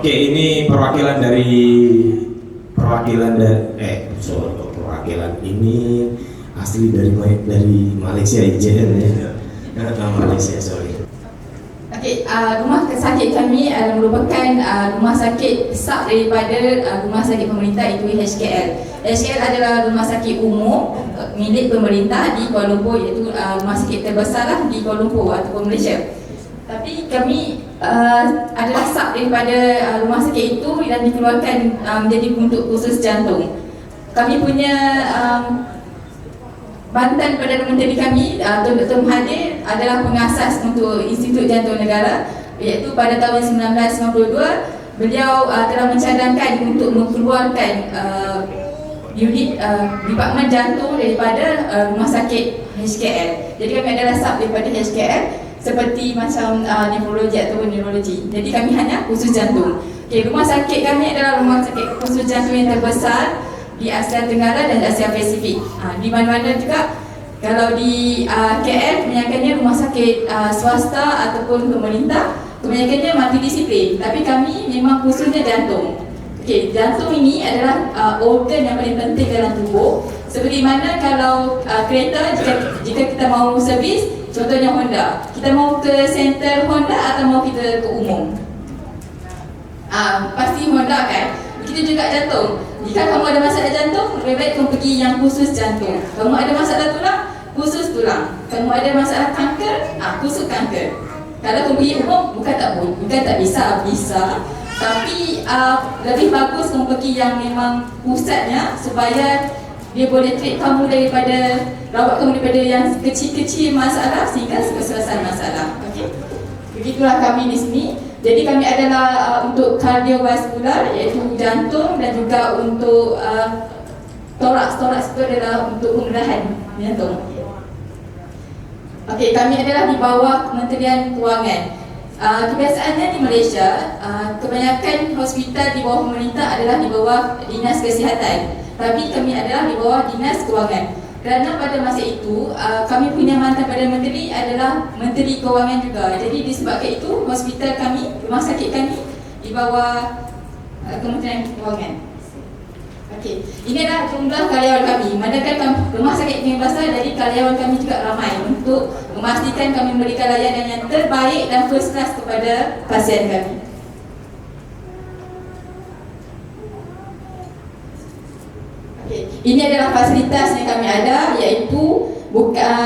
Oke, ini perwakilan ini asli dari Malaysia, IJN ya. Malaysia, sorry. Okey, rumah sakit kami merupakan rumah sakit besar daripada rumah sakit pemerintah, itu HKL. HKL adalah rumah sakit umum milik pemerintah di Kuala Lumpur, iaitu rumah sakit terbesar lah di Kuala Lumpur ataupun Malaysia. Tapi kami adalah sub daripada rumah sakit itu dan dikeluarkan menjadi untuk khusus jantung. Kami punya bantan Perdana Menteri kami, Tun Dr. Mahathir, adalah pengasas untuk Institut Jantung Negara, iaitu pada tahun 1992 beliau telah mencadangkan untuk mengeluarkan unit Departemen Jantung daripada rumah sakit HKL. Jadi kami adalah sub daripada HKL, seperti macam nefrologi atau neurologi. Jadi kami hanya khusus jantung. Okay, rumah sakit kami adalah rumah sakit khusus jantung yang terbesar di Asia Tenggara dan Asia Pasifik. Di mana-mana juga, kalau di KL kebanyakannya rumah sakit swasta ataupun pemerintah, kebanyakannya multidisiplin. Tapi kami memang khususnya jantung. Okay, jantung ini adalah organ yang paling penting dalam tubuh. Seperti mana kalau kereta, jika kita mau servis, contohnya Honda, kita mau ke center Honda atau mau kita ke umum? Pasti Honda kan? Begitu juga jantung. Jika kamu ada masalah jantung, lebih baik kamu pergi yang khusus jantung. Kamu ada masalah tulang, khusus tulang. Kamu ada masalah kanker, khusus kanker. Kalau kamu pergi umum, bukan tak bisa, bisa. Tapi lebih bagus kamu pergi yang memang pusatnya, supaya dia boleh treat kamu daripada, rawat kamu daripada yang kecil-kecil masalah sehingga selesai masalah. Okey. Begitulah kami di sini. Jadi kami adalah untuk kardiovaskular, iaitu jantung, dan juga untuk toraks. Toraks itu adalah untuk pengerahan jantung. Okey, kami adalah di bawah Kementerian Kewangan. Kebiasaannya di Malaysia, kebanyakan hospital di bawah pemerintah adalah di bawah Dinas Kesihatan. Tapi kami adalah di bawah Dinas Kewangan. Kerana pada masa itu, kami punya mantan Perdana Menteri adalah Menteri Kewangan juga. Jadi disebabkan itu, hospital kami, rumah sakit kami di bawah Kementerian Kewangan. Okey, ini adalah jumlah karyawan kami. Manakala rumah sakit kami besar, jadi karyawan kami juga ramai untuk memastikan kami memberikan layanan yang terbaik dan first class kepada pasien kami. Ini adalah fasilitas yang kami ada, iaitu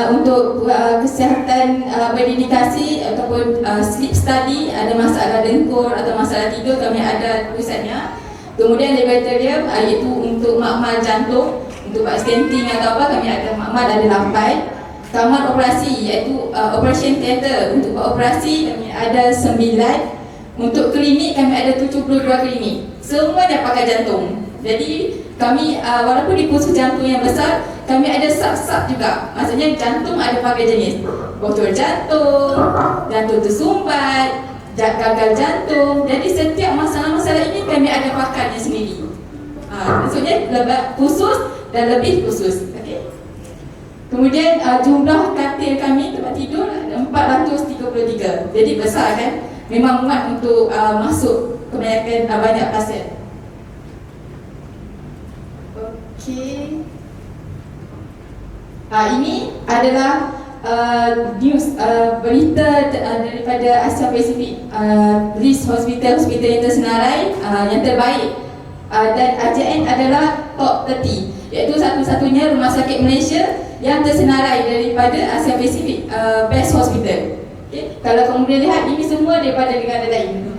untuk kesihatan berdedikasi ataupun sleep study, ada masalah dengkur atau masalah tidur, kami ada pusatnya. Kemudian laboratorium, iaitu untuk makmal jantung, untuk buat stenting atau apa, kami ada makmal, ada lampai. Kamar operasi, iaitu operation theatre, untuk buat operasi kami ada 9. Untuk klinik kami ada 72 klinik, semuanya pakai jantung. Jadi kami walaupun di khusus jantung yang besar, kami ada sub-sub juga. Maksudnya jantung ada pakai jenis, bocor jantung, jantung tersumbat, gagal jantung. Jadi setiap masalah-masalah ini kami ada pakarnya sendiri. Maksudnya lebih khusus dan lebih khusus. Okay. Kemudian jumlah katil kami, tempat tidur 433. Jadi besar kan? Memang muat untuk masuk kebanyakan banyak pasien. Okey. Ini adalah news berita daripada Asia Pasifik, list hospital yang tersenarai yang terbaik, dan AJN adalah top 30, iaitu satu-satunya rumah sakit Malaysia yang tersenarai daripada Asia Pasifik best hospital. Okay. Kalau kamu boleh lihat, ini semua daripada negara lain.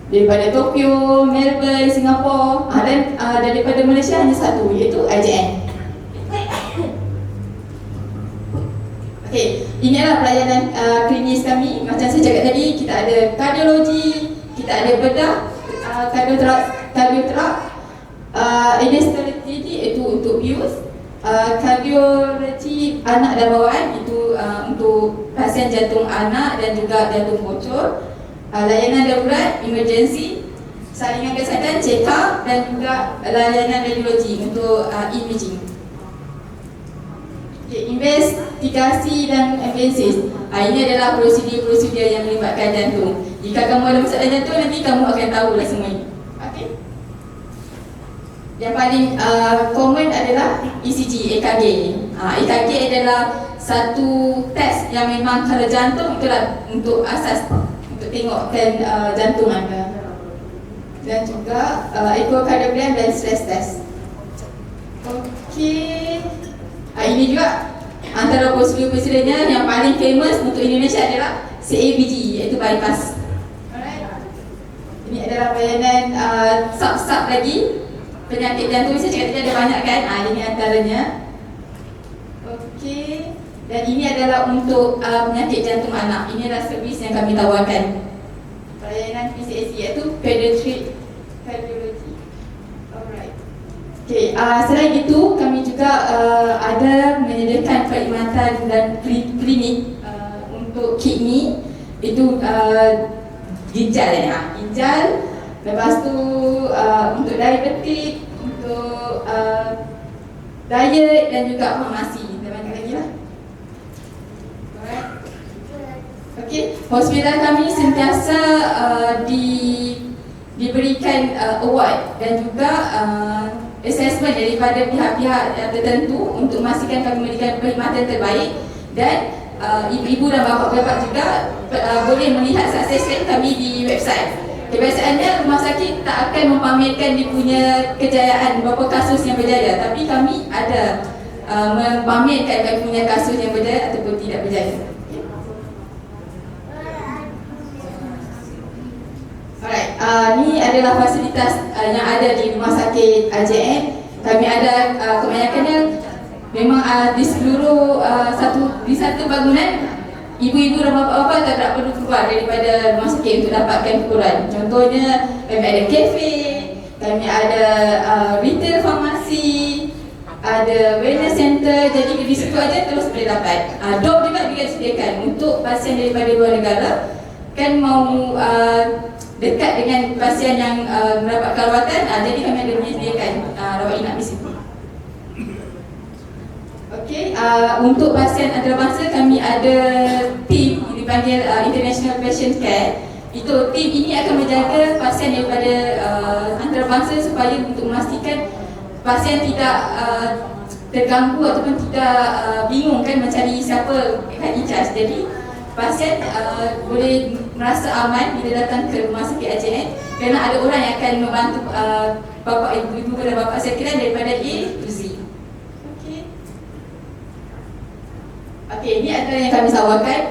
daripada Tokyo, Melbourne, Singapura, dan daripada Malaysia hanya satu, iaitu IJN. Okey, ini adalah pelayanan klinis kami. Macam saya cakap tadi, kita ada kardiologi, kita ada bedah, kardioterak, anesthesi itu untuk bius, kardiologi anak dan bawaan itu untuk pasien jantung anak dan juga jantung bocor, layanan darurat, emergency, saringan kesihatan, check up, dan juga layanan radiologi untuk imaging. Okay, investigasi dan advances. Ini adalah prosedur-prosedur yang melibatkan jantung. Jika kamu ada masalah jantung, nanti kamu akan tahulah semua ini. Okay. Yang paling common adalah ECG, EKG. EKG adalah satu test yang memang kalau jantung itulah untuk asas untuk tengokkan jantung anda. Dan juga echocardiogram dan stress test. Okey. Ini juga antara prosedur-prosedurnya yang paling famous untuk Indonesia adalah CABG, iaitu bypass. Alright. Ini adalah pelayanan sub-sub lagi. Penyakit jantung saya cakap tadi ada banyak kan? Ini antaranya. Okey. Dan ini adalah untuk penyakit jantung anak. Ini adalah servis yang kami tawarkan. Pelayanan PCAC iaitu Pediatric Cardiology. Alright. Okay, selain itu kami juga ada menyediakan perkhidmatan dan klinik untuk kidney, itu ginjal ya, ginjal. Lepas tu untuk diabetik, untuk diet dan juga farmasi. Dan banyak lagi lah. Alright. Okay, hospital kami sentiasa diberikan award dan juga assessment daripada pihak-pihak tertentu untuk memastikan kami memberikan perkhidmatan terbaik, dan ibu-ibu dan bapa-bapa juga boleh melihat sukses rate kami di website. Kebiasaannya rumah sakit tak akan memamerkan dia punya kejayaan berapa kasus yang berjaya, tapi kami ada memamerkan kami punya kasus yang berjaya ataupun tidak berjaya. Alright, ni adalah fasilitas yang ada di rumah sakit IJN. Kami ada kebanyakannya memang di seluruh satu bangunan. Ibu-ibu dan bapa-bapa tak perlu keluar daripada rumah sakit untuk dapatkan hiburan. Contohnya kami ada kafe, kami ada retail farmasi, ada wellness center. Jadi di situ aja terus boleh dapat. Dok juga disediakan untuk pasien daripada luar negara kan mau dekat dengan pasien yang mendapatkan rawatan, jadi kami ada menyediakan rawat inap di situ. Okey, untuk pasien antarabangsa kami ada tim yang dipanggil International Patient Care. Itu tim ini akan menjaga pasien daripada antarabangsa supaya untuk memastikan pasien tidak terganggu ataupun tidak bingung kan mencari siapa yang in charge. Jadi pasien boleh merasa aman bila datang ke rumah sakit IJN kerana ada orang yang akan membantu bapa, ibu dan bapa sekalian daripada A to Z. Okey, ini adalah yang kami tawarkan.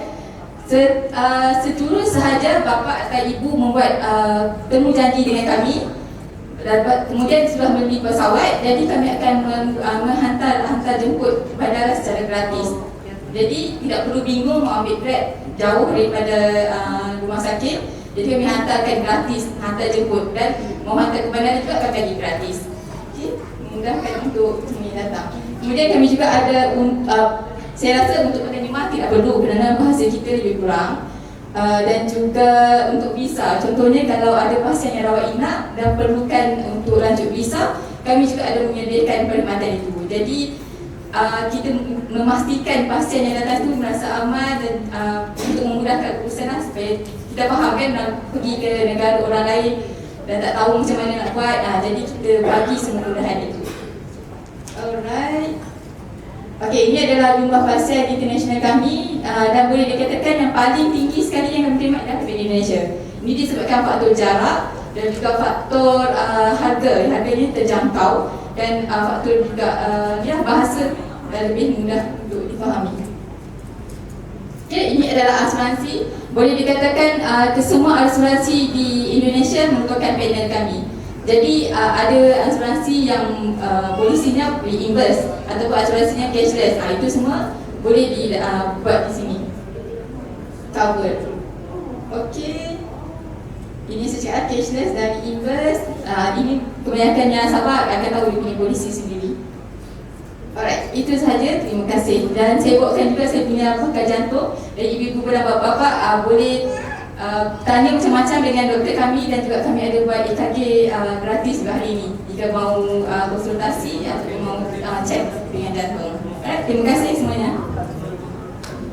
Seturut sahaja bapa atau ibu membuat temu janji dengan kami, kemudian sudah membeli pesawat, jadi kami akan hantar jemput bandara secara gratis. Jadi tidak perlu bingung mau ambil Grab jauh daripada rumah sakit. Jadi kami hantarkan gratis, hantar jemput, dan mau hantar ke bandara juga kami bagi gratis. Okey, memudahkan untuk semua datang. Kemudian kami juga ada saya rasa untuk penerima tidak perlu kerana bahasa kita lebih kurang, dan juga untuk visa. Contohnya kalau ada pasien yang rawat inap dan perlukan untuk lanjut visa, kami juga ada menyediakan perkhidmatan itu. Jadi kita memastikan pasien yang datang itu merasa aman dan untuk memudahkan urusan supaya kita faham kan nak pergi ke negara orang lain dan tak tahu macam mana nak buat, jadi kita bagi semua kemudahan itu. Alright. Okey, ini adalah jumlah pasien international kami, dan boleh dikatakan yang paling tinggi sekali yang kami terima adalah di Indonesia. Ini disebabkan faktor jarak dan juga faktor harganya terjangkau, dan faktor juga bahasa dan lebih mudah untuk difahami. Okey, ini adalah asuransi. boleh dikatakan kesemua asuransi di Indonesia merupakan panel kami. Jadi ada asuransi yang polisinya reimburse ataupun asuransinya cashless. Itu semua boleh dibuat di sini. Cover. Okey. Ini secara cashless dan reimburse. Ini kebanyakan yang sahabat akan tahu dia punya polisi sendiri. Alright, itu sahaja. Terima kasih. Dan saya bawakan juga saya punya pakar jantung. Dan ibu-ibu dan bapa-bapa boleh tanya macam-macam dengan doktor kami, dan juga kami ada buat EKG gratis juga hari ini jika mahu konsultasi atau mahu cek dengan jantung. Alright, terima kasih semuanya.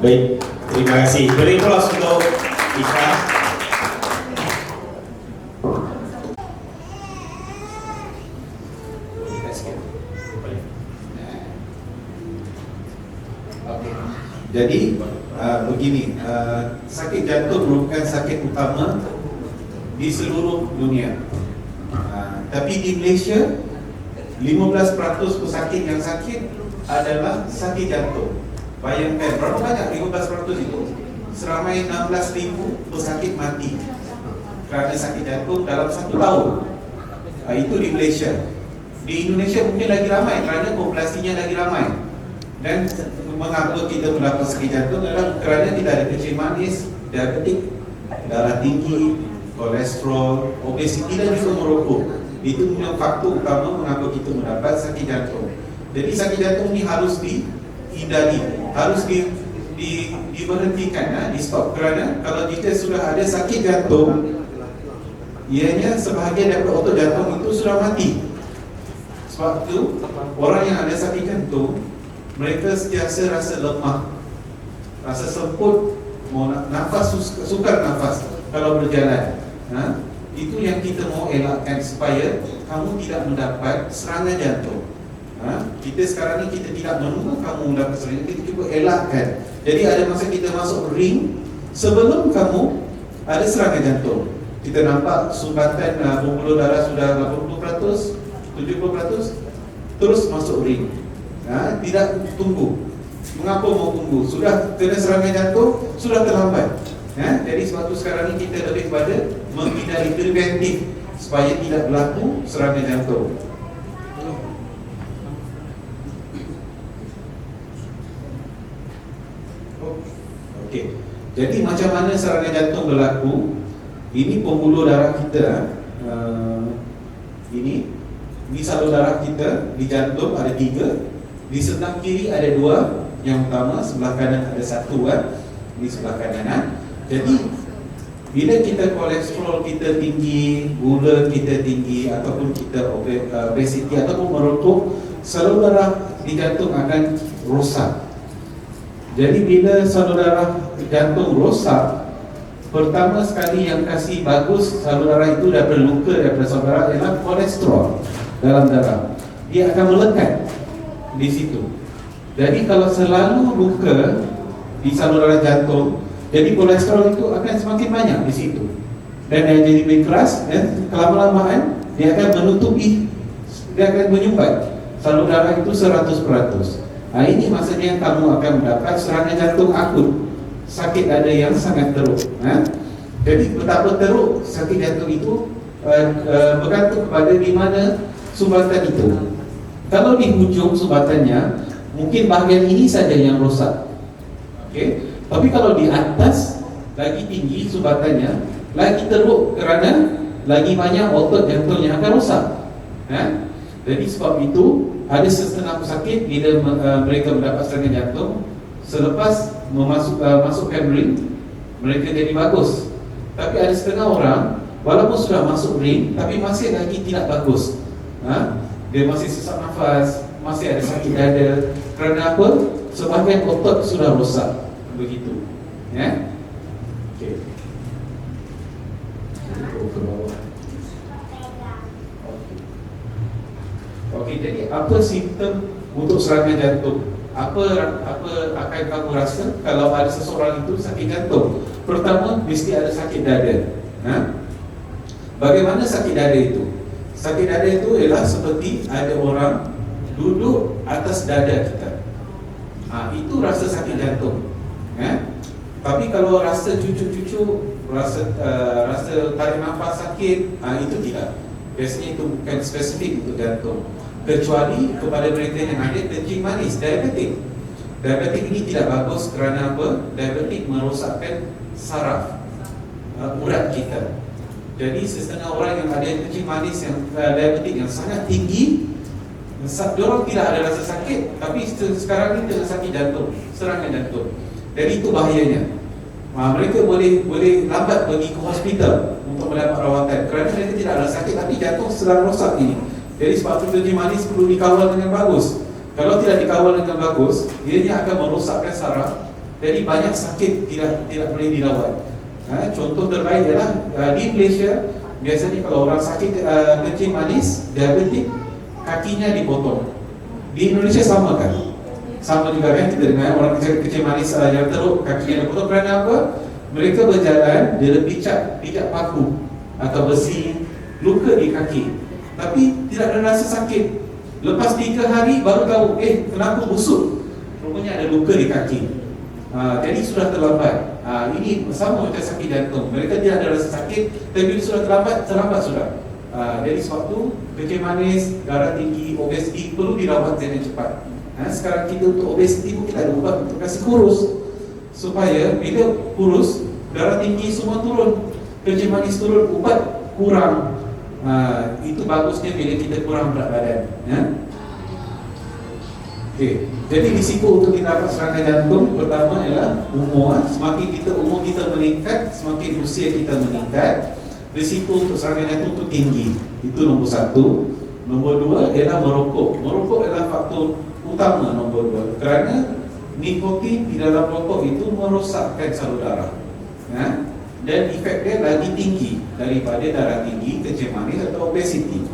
Baik, terima kasih. Beri aplaus untuk Ika. Jadi begini, sakit jantung merupakan sakit utama di seluruh dunia. Tapi di Malaysia 15% pesakit yang sakit adalah sakit jantung. Bayangkan berapa banyak 15% itu? Seramai 16,000 pesakit mati kerana sakit jantung dalam 1 tahun. Itu di Malaysia. Di Indonesia mungkin lagi ramai kerana populasinya lagi ramai. Dan mengapa kita mendapat sakit jantung adalah kerana kita ada kencing manis, diabetik, darah tinggi, kolesterol, obesiti dan juga merokok. Itu punya faktor utama mengapa kita mendapat sakit jantung. Jadi sakit jantung ini harus dihindari, harus diberhentikan, di stop. Kerana kalau kita sudah ada sakit jantung, ianya sebahagian daripada otot jantung itu sudah mati. Sebab itu orang yang ada sakit jantung, mereka sentiasa rasa lemah, rasa semput, mau nafas, sukar nafas kalau berjalan. Itu yang kita mau elakkan supaya kamu tidak mendapat serangan jantung. Kita sekarang ni kita tidak menunggu kamu mendapat serangan, kita cuba elakkan. Jadi ada masa kita masuk ring sebelum kamu ada serangan jantung. Kita nampak sumbatan pembuluh darah sudah 80%, 70%, terus masuk ring. Tidak tunggu. Mengapa mau tunggu? Sudah kena serangan jantung, sudah terlambat. Jadi sebab itu sekarang ni kita lebih pada menghindari preventif supaya tidak berlaku serangan jantung. Okey. Jadi macam mana serangan jantung berlaku? Ini pembuluh darah kita. Ini salur darah kita di jantung ada 3. Di sebelah kiri ada 2. Yang utama, sebelah kanan ada 1 di sebelah kanan. Jadi bila kita kolesterol kita tinggi, gula kita tinggi, ataupun kita obesiti ataupun merokok, salur darah di jantung akan rosak. Jadi bila salur darah jantung rosak, pertama sekali yang kasih bagus salur darah itu daripada luka daripada salur darah ialah kolesterol dalam darah. Dia akan melekat di situ. Jadi kalau selalu luka di salur darah jantung, jadi kolesterol itu akan semakin banyak di situ. Dan yang jadi lebih keras, dan kelama-lamaan dia akan menutupi, dia akan menyumbat salur darah itu 100%. Ini maksudnya kamu akan mendapat serangan jantung akut. Sakit dada yang sangat teruk. Jadi betapa teruk sakit jantung itu bergantung kepada di mana sumbatan itu. Kalau di hujung sumbatannya, mungkin bahagian ini saja yang rosak. Okey. Tapi kalau di atas lagi tinggi sumbatannya, lagi teruk kerana lagi banyak otot jantung yang akan rosak. Jadi sebab itu ada setengah pesakit bila mereka mendapat serangan jantung, selepas masukkan ring, mereka jadi bagus. Tapi ada setengah orang walaupun sudah masuk ring, tapi masih lagi tidak bagus. Dia masih sesak nafas, masih ada sakit dada. Kerana apa? Sebahagian otot sudah rosak. Begitu. Okey. Okey, jadi apa simptom untuk serangan jantung? Apa akan kamu rasa kalau ada seseorang itu sakit jantung? Pertama, mesti ada sakit dada. Bagaimana sakit dada itu? Sakit dada itu ialah seperti ada orang duduk atas dada kita. Itu rasa sakit jantung. Tapi kalau rasa cucuk-cucuk, rasa tarik nafas sakit, itu tidak. Biasanya itu bukan spesifik untuk jantung. Kecuali kepada mereka yang ada kencing manis, diabetik. Diabetik ini tidak bagus kerana apa? Diabetik merosakkan saraf urat kita. Jadi setengah orang yang ada kencing manis yang diabetik yang sangat tinggi, diorang tidak ada rasa sakit, tapi sekarang ini tengah sakit jantung, serangan jantung. Jadi itu bahayanya. Mereka boleh lambat pergi ke hospital untuk mendapat rawatan kerana mereka tidak ada sakit tapi jantung sedang rosak ini. Jadi sebab itu kencing manis perlu dikawal dengan bagus. Kalau tidak dikawal dengan bagus, ianya akan merosakkan saraf. Jadi banyak sakit tidak boleh dirawat. Contoh terbaik adalah di Malaysia, biasanya kalau orang sakit kencing manis, diabetik, kakinya dipotong. Di Indonesia sama kan? Sama juga kan, kita dengar orang kencing manis yang teruk, kakinya dipotong. Kerana apa? Mereka berjalan, dia pijak paku atau besi, luka di kaki, tapi tidak ada rasa sakit. Lepas 3 hari baru tahu, kenapa busuk? Rupanya ada luka di kaki. Jadi sudah terlambat. Ini sama macam sakit jantung. Mereka tidak ada rasa sakit, tapi sudah terlambat sudah. Jadi sebab tu kencing manis, darah tinggi, obesiti perlu dirawat dengan cepat. Sekarang kita untuk obesiti pun kita ada ubat untuk kasih kurus, supaya bila kurus, darah tinggi semua turun, kencing manis turun, ubat kurang. Itu bagusnya bila kita kurang berat badan. Jadi risiko untuk kita dapat serangan jantung pertama ialah umur. Semakin umur kita meningkat, semakin usia kita meningkat, risiko untuk serangan jantung itu tinggi. Itu nombor 1. Nombor 2 ialah merokok. Merokok adalah faktor utama nombor 2 kerana nikotin di dalam rokok itu merosakkan salur darah. Dan efek dia lagi tinggi daripada darah tinggi, kencing manis atau obesiti.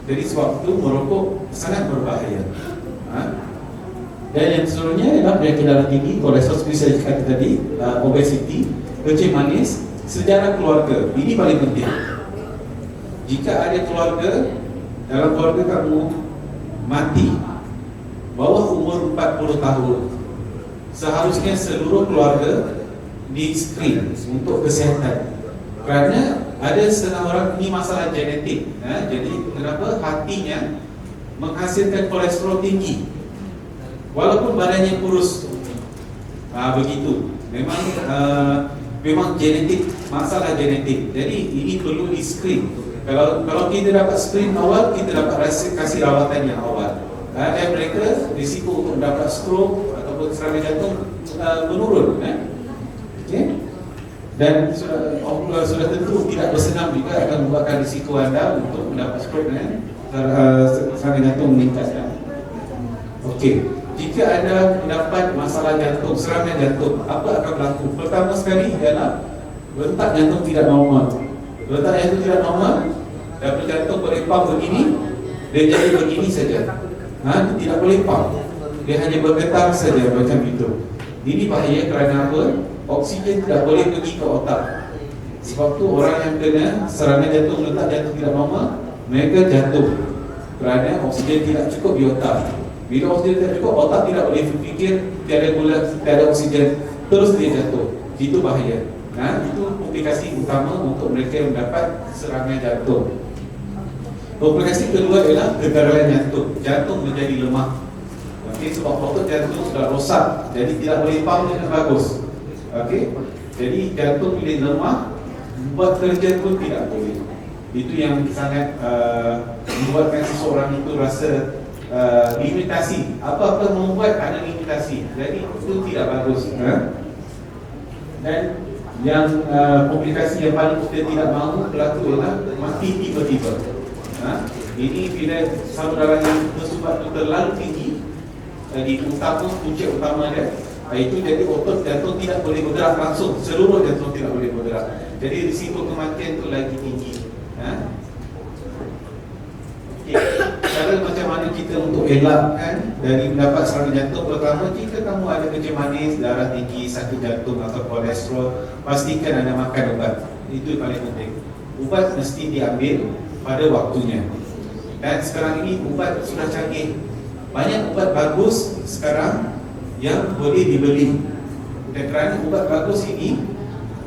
Jadi sebab itu merokok sangat berbahaya. Dan yang seterusnya ialah penyakit darah tinggi, kolesterol seperti saya cakap tadi, obesiti, kencing manis, sejarah keluarga. Ini paling penting. Jika ada keluarga, dalam keluarga kamu mati bawah umur 40 tahun, seharusnya seluruh keluarga di screen untuk kesihatan. Kerana ada setengah orang ini masalah genetik. Jadi kenapa hatinya menghasilkan kolesterol tinggi walaupun badannya kurus. Begitu. Memang genetik, masalah genetik. Jadi ini perlu di screen. Kalau kita dapat screen awal, kita dapat kasih rawatan yang awal. Dan mereka risiko untuk mendapat stroke ataupun serangan jantung menurun. Dan sudah tentu tidak bersenam juga akan membuatkan risiko anda untuk mendapat stroke serangan jantung meningkat. Jika anda mendapat masalah jantung, serangan jantung, apa akan berlaku? Pertama sekali ialah letak jantung tidak normal. Letak jantung tidak normal, dan jantung boleh pump begini, dia jadi begini saja. Tidak boleh pump, dia hanya bergetar saja macam itu. Ini bahaya kerana apa? Oksigen tidak boleh pergi ke otak. Sebab tu orang yang kena serangan jantung, letak jantung tidak normal, mereka jatuh kerana oksigen tidak cukup di otak. Bila oksigen tidak cukup, otak tidak boleh berfikir, tiada gula, tiada oksigen, terus dia jatuh. Itu bahaya. Itu komplikasi utama untuk mereka yang mendapat serangan jantung. Komplikasi kedua ialah kegagalan jantung. Jantung menjadi lemah. Sebab otot jantung sudah rosak, jadi tidak boleh pump dengan bagus. Jadi jantung bila lemah, buat kerja pun tidak boleh. Itu yang sangat membuatkan seseorang itu rasa limitasi. Apa-apa membuat ada limitasi. Jadi itu tidak bagus. Dan yang komplikasi yang paling kita tidak mahu berlaku ialah mati tiba-tiba. Ini bila salur darah yang bersumbat itu terlalu tinggi, di punca utama dia, itu jadi otot jantung tidak boleh bergerak langsung, seluruh jantung tidak boleh bergerak. Jadi risiko kematian itu lagi tinggi. Cara macam mana kita untuk elakkan dari mendapat serangan jantung? Pertama, jika kamu ada kencing manis, darah tinggi, sakit jantung atau kolesterol, pastikan anda makan ubat. Itu paling penting. Ubat mesti diambil pada waktunya. Dan sekarang ini ubat sudah canggih. Banyak ubat bagus sekarang yang boleh dibeli Dan kerana ubat bagus ini,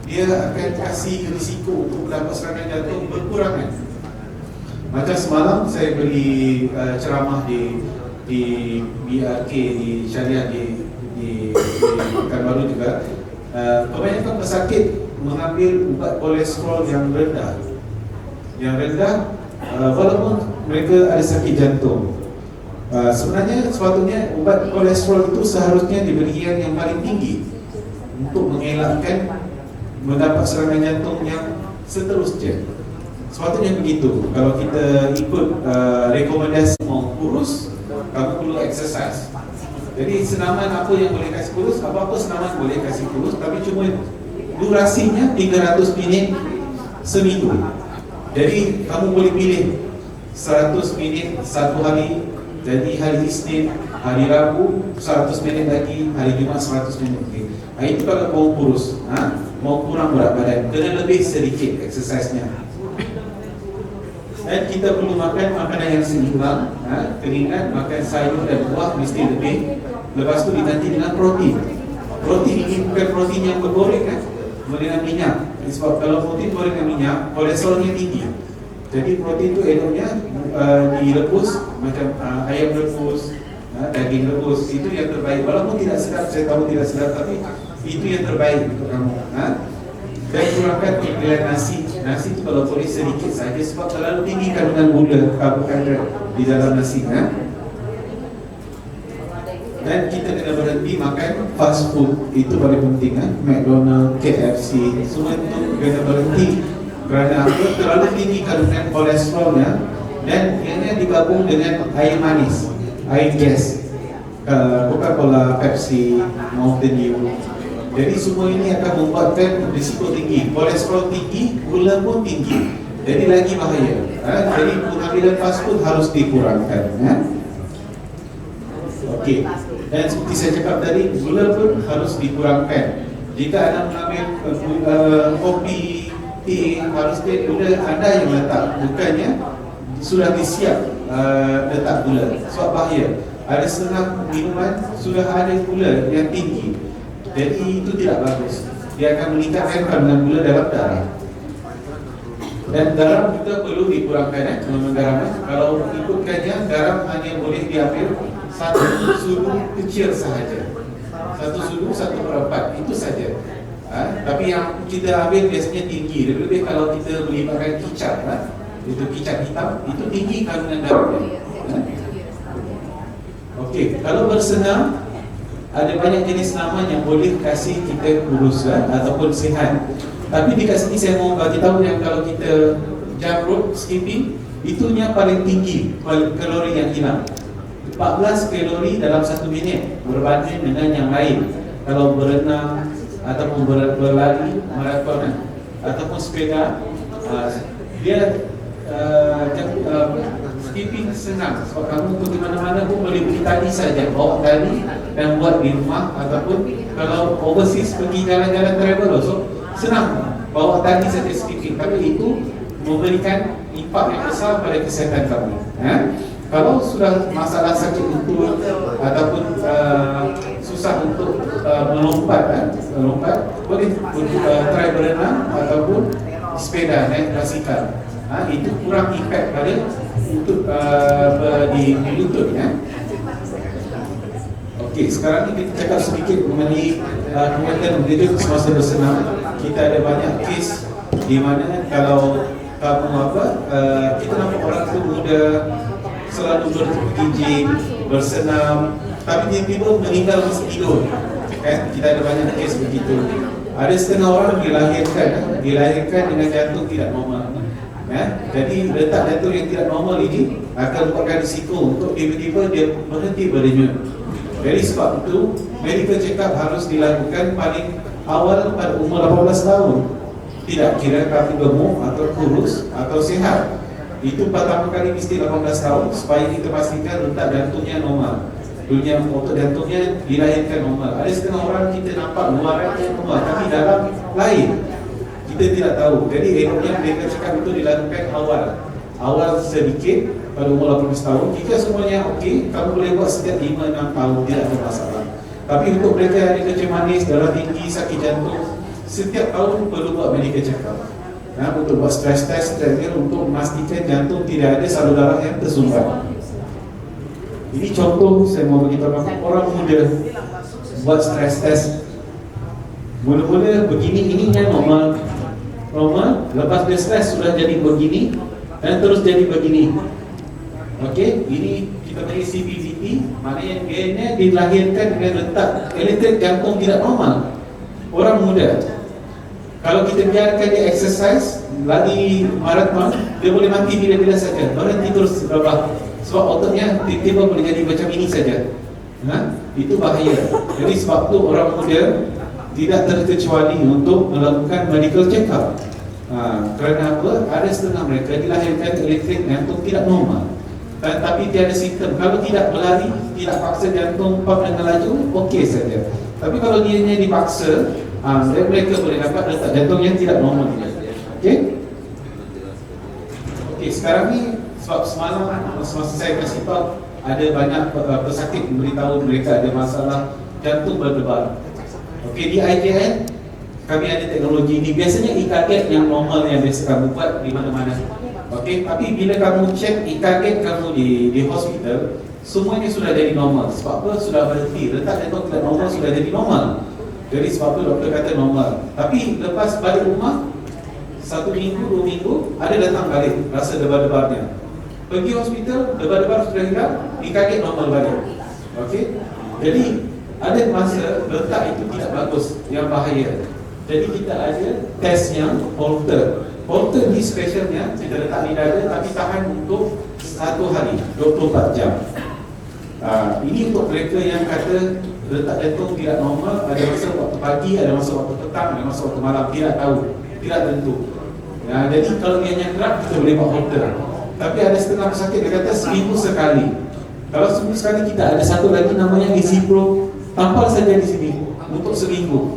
dia akan kasih risiko untuk mendapat serangan jantung berkurangan. Macam semalam saya beri ceramah di BRK, di Syariah di Pekanbaru juga. Kebanyakan pesakit mengambil ubat kolesterol yang rendah. Yang rendah, walaupun mereka ada sakit jantung. Sebenarnya sepatutnya ubat kolesterol itu seharusnya diberikan yang paling tinggi untuk mengelakkan mendapat serangan jantung yang seterusnya. Sepatutnya begitu. Kalau kita ikut rekomendasi mau kurus, kamu perlu exercise. Jadi senaman apa yang boleh kasih kurus, apa-apa senaman boleh kasih kurus, tapi cuma durasinya 300 minit seminggu. Jadi kamu boleh pilih 100 minit satu hari. Jadi hari Isnin, hari Rabu 100 minit lagi, hari Jumaat 100 minit lagi. Itu kalau mau kurus, mau kurang berat badan, kena lebih sedikit exercise-nya. Dan kita perlu makan makanan yang seimbang, keringat, makan sayur dan buah mesti lebih. Lepas tu diganti dengan protein. Protein ini bukan protein yang bergoreng, dengan minyak. Sebab kalau protein goreng dengan minyak, kolesterolnya tinggi. Jadi protein itu eloknya direbus, macam ayam rebus, daging rebus, itu yang terbaik. Walaupun tidak sedap, saya tahu tidak sedap, tapi itu yang terbaik untuk kamu. Dan kurangkan pilihan nasi. Nasi itu kalau boleh sedikit saja, sebab terlalu tinggi kandungan gula, karbohidrat di dalam nasi. Dan kita kena berhenti makan fast food, itu paling penting. McDonald, KFC, semua itu kena berhenti. Kerana apa? Terlalu tinggi kandungan kolesterolnya, dan ianya digabung dengan air manis, air gas, Coca-Cola, Pepsi, Mountain Dew. Jadi semua ini akan membuatkan risiko tinggi, kolesterol tinggi, gula pun tinggi. Jadi lagi bahaya. Jadi pengambilan fast food harus dikurangkan. Okey. Dan seperti saya cakap tadi, gula pun harus dikurangkan. Jika anda mengambil kopi, harusnya gula anda yang letak, bukannya sudah disiap letak gula. Sebab bahaya. Ada setengah minuman sudah ada gula yang tinggi, jadi itu tidak bagus. Dia akan meningkatkan kandungan gula dalam darah. Dan garam kita perlu dikurangkan, garam. Kalau ikutkannya, garam hanya boleh diambil satu sudu kecil sahaja. Satu sudu 1/4, itu saja. Tapi yang kita ambil biasanya tinggi. Lebih kalau kita melibatkan kicap, itu kicap hitam, itu tinggi kandungan garamnya. Okey, kalau bersenam, ada banyak jenis senaman yang boleh kasih kita kurus ataupun sihat. Tapi di sini saya mau bagi tahu yang kalau kita jump rope, skipping, itunya paling tinggi kalori yang hilang. 14 kalori dalam 1 minit berbanding dengan yang lain. Kalau berenang ataupun berlari maraton ataupun sepeda, dia skipping senang. Sebab kamu pergi mana-mana pun boleh beli tali saja, bawa tali dan buat di rumah. Ataupun kalau overseas pergi jalan-jalan travel, so senang, bawa tali saja skipping. Tapi itu memberikan impak yang besar pada kesihatan kamu. Kalau sudah masalah sakit lutut ataupun susah untuk melompat, boleh try berenang ataupun sepeda, naik basikal. Itu kurang impact pada untuk di lutut. Okey, sekarang ni kita cakap sedikit mengenai kematian berdiri semasa bersenam. Kita ada banyak kes di mana kalau kamu kita nampak orang tu muda, selalu pergi gym, bersenam, tapi tiba-tiba meninggal masa tidur. Kita ada banyak kes begitu. Ada setengah orang dilahirkan dengan jantung tidak normal. Jadi letak jantung yang tidak normal ini akan merupakan risiko untuk tiba-tiba dia berhenti berdenyut. Jadi sebab itu medical check up harus dilakukan paling awal pada umur 18 tahun. Tidak kira kamu gemuk atau kurus atau sihat. Itu pertama kali mesti 18 tahun supaya kita pastikan letak jantungnya normal. Dunia otot jantungnya dilahirkan normal. Ada setengah orang kita nampak luarannya normal tapi dalam lain. Kita tidak tahu. Jadi eloknya mereka cakap itu dilakukan awal sedikit pada umur 18 tahun. Jika semuanya okey, kamu boleh buat setiap 5-6 tahun, tidak ada masalah. Tapi untuk mereka yang ada kencing manis, darah tinggi, sakit jantung, setiap tahun perlu buat medical check up. Untuk buat stress test untuk memastikan jantung tidak ada salur darah yang tersumbat. Ini contoh saya mau beritahu orang muda buat stress test. Mula-mula begini, ininya normal, lepas dia stres sudah jadi begini dan terus jadi begini. Okey, ini kita panggil CPVT, maknanya dia dilahirkan dengan letak elektrik jantung tidak normal. Orang muda, kalau kita biarkan dia exercise, lari maraton, dia boleh mati bila-bila saja, berhenti terus berubah. Sebab ototnya tiba-tiba boleh jadi macam ini saja. Itu bahaya. Jadi sebab tu orang muda tidak terkecuali untuk melakukan medical check up. Kerana apa? Ada setengah mereka dilahirkan elektrik jantung tidak normal, tapi tiada simptom. Kalau tidak berlari, tidak paksa jantung pump dengan laju, okey saja. Tapi kalau dia dipaksa, mereka boleh dapat letak jantung yang tidak normal. Okey? Okey, sekarang ni sebab semalam semasa saya kasih tahu ada banyak pesakit memberitahu mereka ada masalah jantung berdebar. Okey, di IJN kami ada teknologi ini. Biasanya EKG yang normal yang biasa kamu buat di mana-mana. Okey, tapi bila kamu cek EKG kamu di hospital, semuanya sudah jadi normal. Sebab apa? Sudah berhenti. Letak jantung tidak normal sudah jadi normal. Jadi sebab itu doktor kata normal. Tapi lepas balik rumah 1 minggu, 2 minggu, ada datang balik rasa debar-debarnya. Pergi hospital, debar-debar sudah hilang, EKG normal balik. Okey? Jadi ada masa letak itu tidak bagus, yang bahaya. Jadi kita ada test yang Holter. Holter ni specialnya kita letak di dada tapi tahan untuk 1 hari, 24 jam. Ini untuk mereka yang kata letak jantung tidak normal, ada masa waktu pagi, ada masa waktu petang, ada masa waktu malam, tidak tahu, tidak tentu. Jadi kalau dia yang kerap, kita boleh buat Holter. Tapi ada setengah pesakit dia kata seminggu sekali. Kalau seminggu sekali, kita ada satu lagi namanya Isipro, tampal saja di sini untuk seminggu.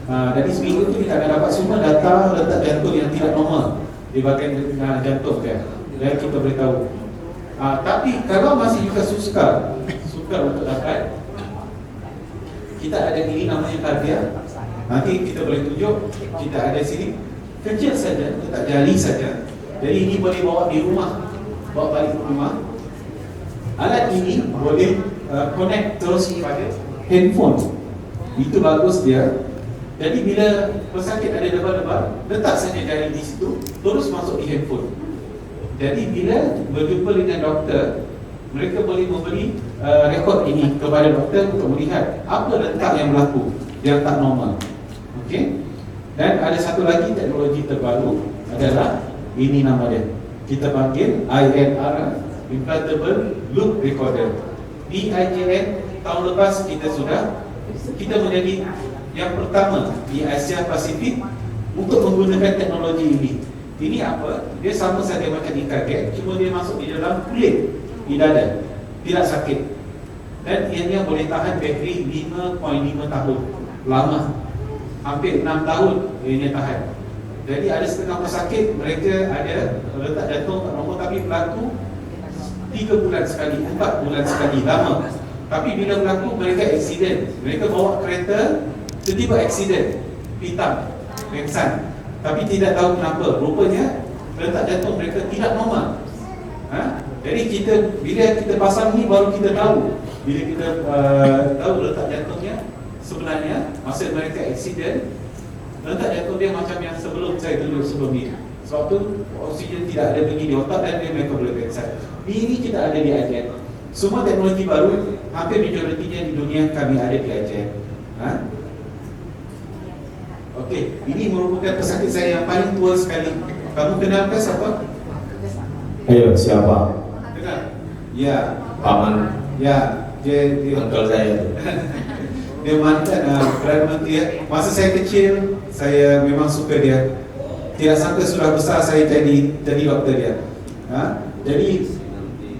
Jadi seminggu itu kita akan dapat semua data letak jantung yang tidak normal di bahagian jantung kan. Dan kita beritahu. Tapi kalau masih juga sukar untuk dapat, kita ada ini namanya kardia. Nanti kita boleh tunjuk, kita ada sini kecil saja, letak jari saja. Jadi ini boleh bawa di rumah, bawa balik ke rumah. Alat ini boleh connect terus kepada handphone. Itu bagus dia. Jadi bila pesakit ada debar-debar, letak saja jari di situ, terus masuk di handphone. Jadi bila berjumpa dengan doktor, mereka boleh memberi rekod ini kepada doktor untuk melihat apa letak yang berlaku yang tak normal. Okey? Dan ada satu lagi teknologi terbaru adalah ini nama dia. Kita panggil INR, Implantable Loop Recorder. Di IJN tahun lepas kita menjadi yang pertama di Asia Pasifik untuk menggunakan teknologi ini. Ini apa? Dia sama saja macam EKG, cuma dia masuk di dalam kulit di dada, tidak sakit. Dan ianya boleh tahan bateri 5.5 tahun. Lama. Hampir 6 tahun ianya tahan. Jadi ada setengah pesakit mereka ada letak jantung tak normal tapi berlaku 3 bulan sekali, 4 bulan sekali, lama. Tapi bila berlaku mereka aksiden. Mereka bawa kereta, tiba-tiba aksiden, pitam, pengsan. Tapi tidak tahu kenapa. Rupanya letak jantung mereka tidak normal. Jadi bila kita pasang ni baru kita tahu. Bila kita tahu letak jantungnya sebenarnya masa mereka aksiden, letak jantung dia macam yang sebelum saya tunjuk sebelum ni. Sebab tu oksigen tidak ada pergi di otak dan dia mereka boleh pengsan. Ini kita ada di IJN. Semua teknologi baru hampir majoritinya di dunia kami ada di IJN. Okey, ini merupakan pesakit saya yang paling tua sekali. Kamu kenal ke siapa? Ayo, siapa? Kenal? Ya. Paman. Ya, dia Uncle saya. dia mantan Perdana Menteri. Masa saya kecil, saya memang suka dia. Tidak sangka sudah besar saya jadi doktor dia. Jadi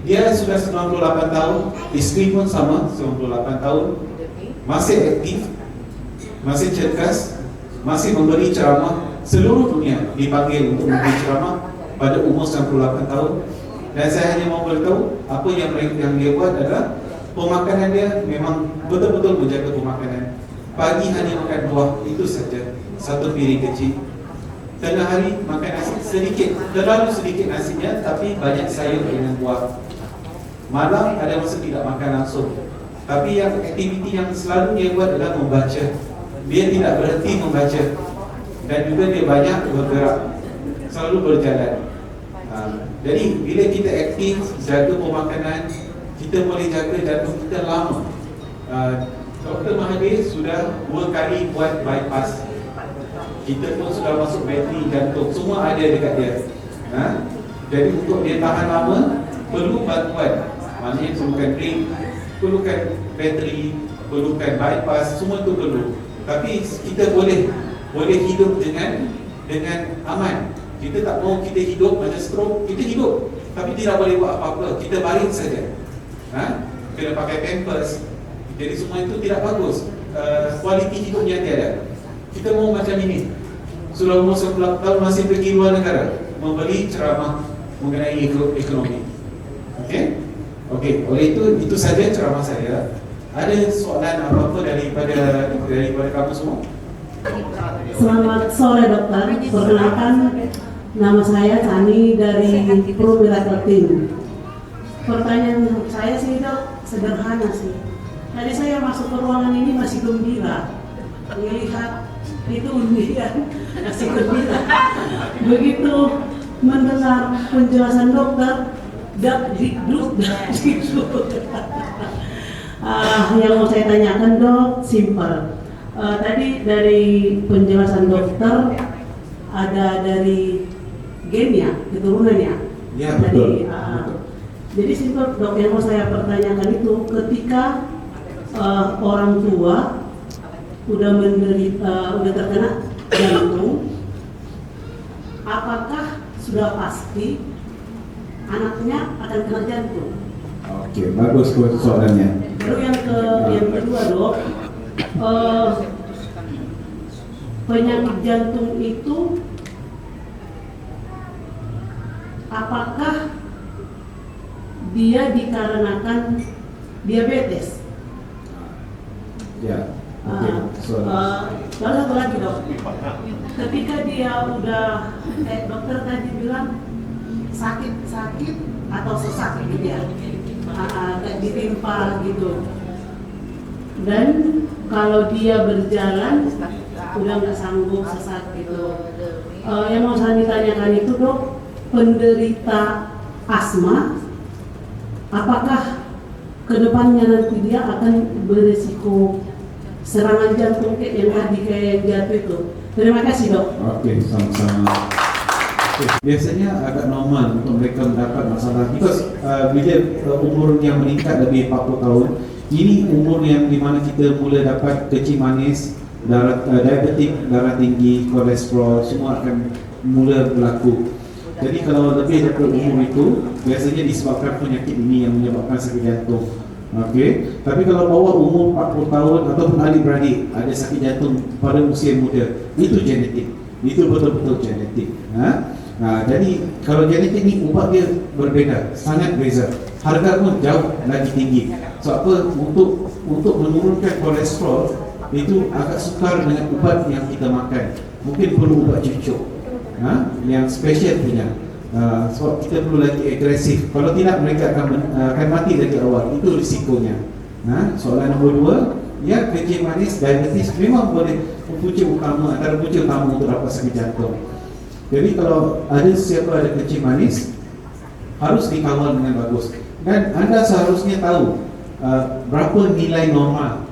dia sudah 98 tahun, isteri pun sama 98 tahun, masih aktif, masih cerdas, masih memberi ceramah. Seluruh dunia dipanggil untuk memberi ceramah pada umur 98 tahun. Dan saya hanya mau beritahu apa yang dia buat adalah pemakanan dia memang betul-betul menjaga pemakanan. Pagi hanya makan buah, itu saja, satu piring kecil. Tengah hari makan nasi sedikit, terlalu sedikit nasinya, tapi banyak sayur dengan buah. Malam ada masa tidak makan langsung, tapi yang aktiviti yang selalu dia buat adalah membaca. Dia tidak berhenti membaca, dan juga dia banyak bergerak, selalu berjalan. Jadi bila kita aktif, jaga pemakanan, kita boleh jaga jantung kita lama. Dr. Mahathir sudah 2 kali buat bypass. Kita pun sudah masuk bateri jantung, semua ada dekat dia. Jadi untuk dia tahan lama, perlu bantuan. Maknanya perlukan ring, perlukan bateri, perlukan bypass, semua itu perlu. Tapi kita boleh hidup dengan aman. Kita tak mau kita hidup macam stroke, kita hidup tapi tidak boleh buat apa-apa, kita baring saja. Kena pakai pampers. Jadi semua itu tidak bagus. Kualiti hidupnya tiada. Kita mau macam ini, sudah umur 10 tahun masih pergi luar negara memberi ceramah mengenai ekonomi. Okey, oleh itu saja ceramah saya. Ada soalan apa-apa daripada kamu semua? Selamat sore dokter, perkenalkan nama saya Tani dari Pro Miracle Team. Pertanyaan saya sih dok, sederhana sih. Tadi saya masuk ke ruangan ini masih gembira, melihat itu undian masih gembira. Begitu mendengar penjelasan dokter, dikduk. Yang mau saya tanyakan dok, simpel. Tadi dari penjelasan dokter ada dari gen ya, keturunannya. Ya, Tadi, betul. jadi simpel dok, yang mau saya pertanyakan itu ketika orang tua udah terkena jantung, apakah sudah pasti anaknya akan kena jantung? Oke, bagus soalannya. Lalu yang kedua dok, penyakit jantung itu apakah dia dikarenakan diabetes? Ya. Lalu satu lagi dok, ketika dia udah dokter tadi bilang sakit atau sesak gitu ya, kayak ditimpa gitu, dan kalau dia berjalan udah nggak sanggup, sesak gitu. Yang mau saya ditanyakan itu dok, penderita asma, apakah kedepannya nanti dia akan berisiko serangan jantung yang tadi kayak jatuh itu? Terima kasih dok. Oke, sama-sama. Biasanya agak normal untuk mereka mendapat masalah because bila umur yang meningkat lebih 40 tahun, ini umur yang dimana kita mula dapat kecil manis, diabetik, darah tinggi, kolesterol, semua akan mula berlaku. Jadi kalau lebih daripada umur itu, biasanya disebabkan penyakit ini yang menyebabkan sakit jantung. Okey, tapi kalau bawah umur 40 tahun ataupun adik-beradik ada sakit jantung pada usia muda, itu genetik. Itu betul-betul genetik. Jadi kalau genetik ni ubat dia berbeza, sangat beza. Harga pun jauh lagi tinggi. Sebab apa? Untuk menurunkan kolesterol itu agak sukar dengan ubat yang kita makan. Mungkin perlu ubat cucuk, yang special punya. Sebab kita perlu lagi agresif. Kalau tidak mereka akan mati lagi awal. Itu risikonya. Soalan nombor 2, ya kecil manis, diabetes memang boleh punca utama, antara punca utama untuk dapat sakit jantung. Jadi kalau ada siapa ada kecil manis, harus dikawal dengan bagus. Dan anda seharusnya tahu berapa nilai normal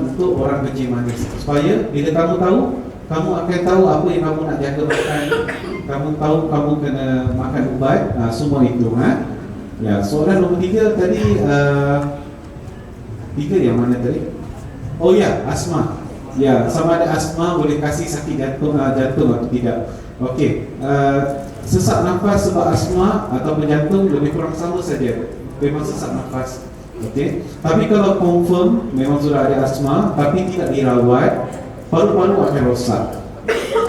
untuk orang kecil manis, supaya bila kamu tahu, kamu akan tahu apa yang kamu nak jaga makan. Kamu tahu kamu kena makan ubat, semua itu. Ya, soalan nombor 3 tadi, 3 yang mana tadi? Oh ya, asma. Ya, sama ada asma boleh kasih sakit jantung atau tidak. Okey, sesak nafas sebab asma atau jantung lebih kurang sama saja. Memang sesak nafas. Okey. Tapi kalau confirm memang sudah ada asma tapi tidak dirawat, paru-paru akan rosak.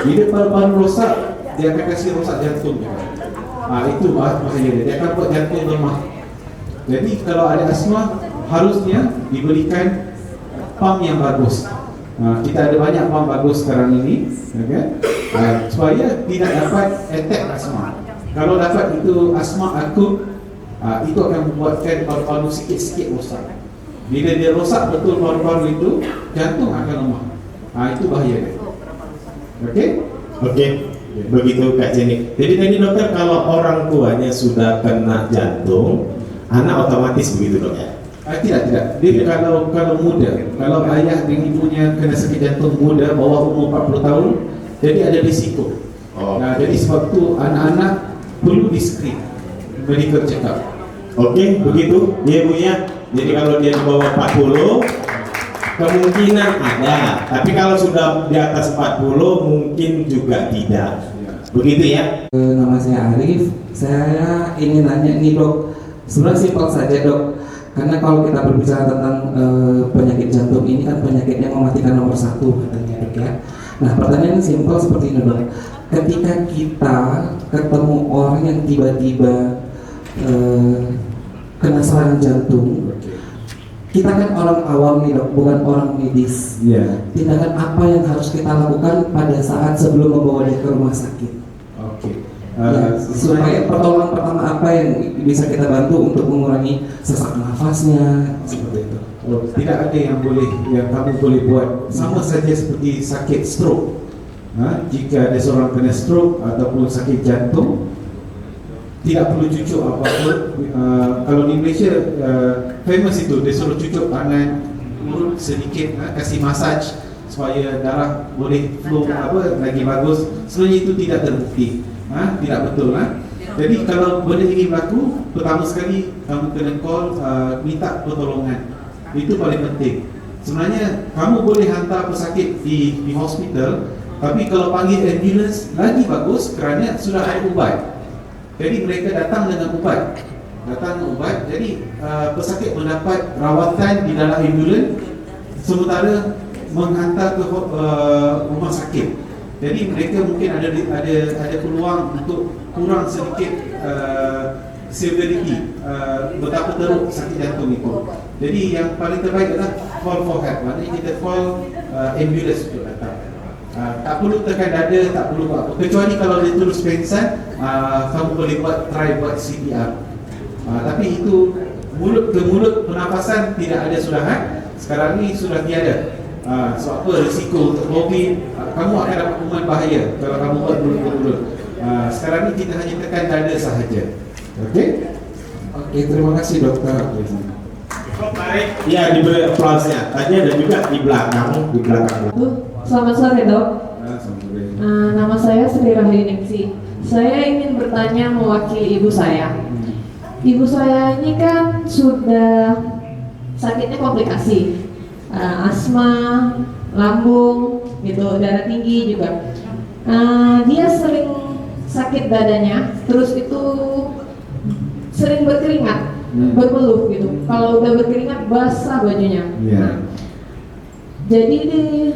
Bila paru-paru rosak, dia akan kasih rosak jantung juga. Itu maksudnya dia akan buat jantung lemah. Jadi kalau ada asma, harusnya diberikan pam yang bagus. Kita ada banyak pam bagus sekarang ini, okay? Supaya tidak dapat attack asma. Kalau dapat itu asma akut, itu akan membuatkan paru-paru sikit-sikit rosak. Bila dia rosak betul paru-paru itu, jantung akan lemah. Itu bahaya dia. Okey? Okey, begitu Kak Jenny. Jadi tadi dokter, kalau orang tuanya sudah kena jantung, anak otomatis begitu dok ya? Tidak. Dia kalau muda, kalau ayah dan ibunya kena sakit jantung muda, bawah umur 40 tahun, jadi ada risiko. Jadi sebab tu anak-anak perlu di-screen, medical check up. Okey, begitu ya Bu ya. Jadi kalau dia di bawah 40, kemungkinan ada. Tapi kalau sudah di atas 40, mungkin juga tidak. Begitu ya. Nama saya Arif. Saya ingin nanya nih dok. Sebenarnya simpel saja dok. Karena kalau kita berbicara tentang penyakit jantung ini kan penyakit yang mematikan nomor 1 katanya dok ya. Nah pertanyaan simpel seperti ini dok. Ketika kita ketemu orang yang tiba-tiba kena serangan jantung, kita kan orang awam nih dok, bukan orang medis. Tindakan apa yang harus kita lakukan pada saat sebelum membawa dia ke rumah sakit? Supaya pertolongan pertama apa yang bisa kita bantu untuk mengurangi sesak nafasnya seperti itu. Tidak ada yang kamu boleh buat. Sama saja seperti sakit stroke. Jika ada seorang kena stroke ataupun sakit jantung, tidak perlu cucuk apa-apa. Kalau di Malaysia famous itu, dia suruh cucuk tangan, urut sedikit, kasih massage supaya darah boleh flow lagi bagus. Sebenarnya itu tidak terbukti. Tidak betul. Jadi kalau benda ini berlaku, pertama sekali kamu kena call, minta pertolongan. Itu paling penting. Sebenarnya kamu boleh hantar pesakit di hospital, tapi kalau panggil ambulans lagi bagus kerana sudah ada ubat. Jadi mereka datang dengan ubat. Jadi pesakit mendapat rawatan di dalam ambulans sementara menghantar ke rumah sakit. Jadi mereka mungkin ada peluang untuk kurang sedikit severity, betapa teruk sakit jantung itu. Jadi yang paling terbaik adalah call for help. Maknanya kita call ambulans untuk datang. Tak perlu tekan dada, tak perlu buat apa. Kecuali kalau dia terus pingsan, kamu boleh try buat CPR. Tapi itu mulut ke mulut pernafasan tidak ada sudahan. Sekarang ni sudah tiada. Sebab apa? Risiko untuk COVID, kamu akan dapat kuman bahaya kalau kamu buat mulut ke mulut. Sekarang ni kita hanya tekan dada sahaja. Okey, terima kasih dokter. Ya, diberi aplausnya. Tadi ada juga di belakang. Selamat sore dok. Nama saya Sri Rahli Ningsi. Saya ingin bertanya mewakili ibu saya. Ibu saya ini kan sudah sakitnya komplikasi, asma, lambung, gitu, darah tinggi juga. Dia sering sakit dadanya, terus itu sering berkeringat, berpeluh gitu. Kalau udah berkeringat basah bajunya. Jadi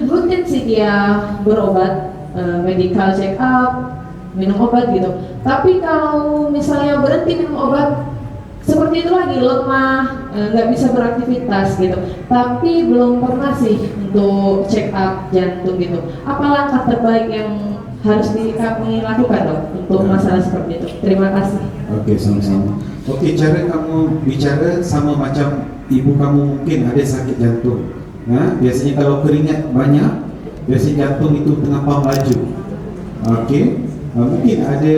rutin sih dia berobat, medical check up, minum obat gitu. Tapi kalau misalnya berhenti minum obat, seperti itu lagi, lemah, nggak bisa beraktivitas gitu. Tapi belum pernah sih untuk check up jantung gitu. Apa langkah terbaik yang harus kami lakukan dok untuk masalah seperti itu? Terima kasih. Okey, sama-sama. Okey, cara kamu bicara sama macam ibu kamu mungkin ada sakit jantung. Biasanya kalau keringat banyak, biasanya jantung itu tengah pam laju. Okey, mungkin ada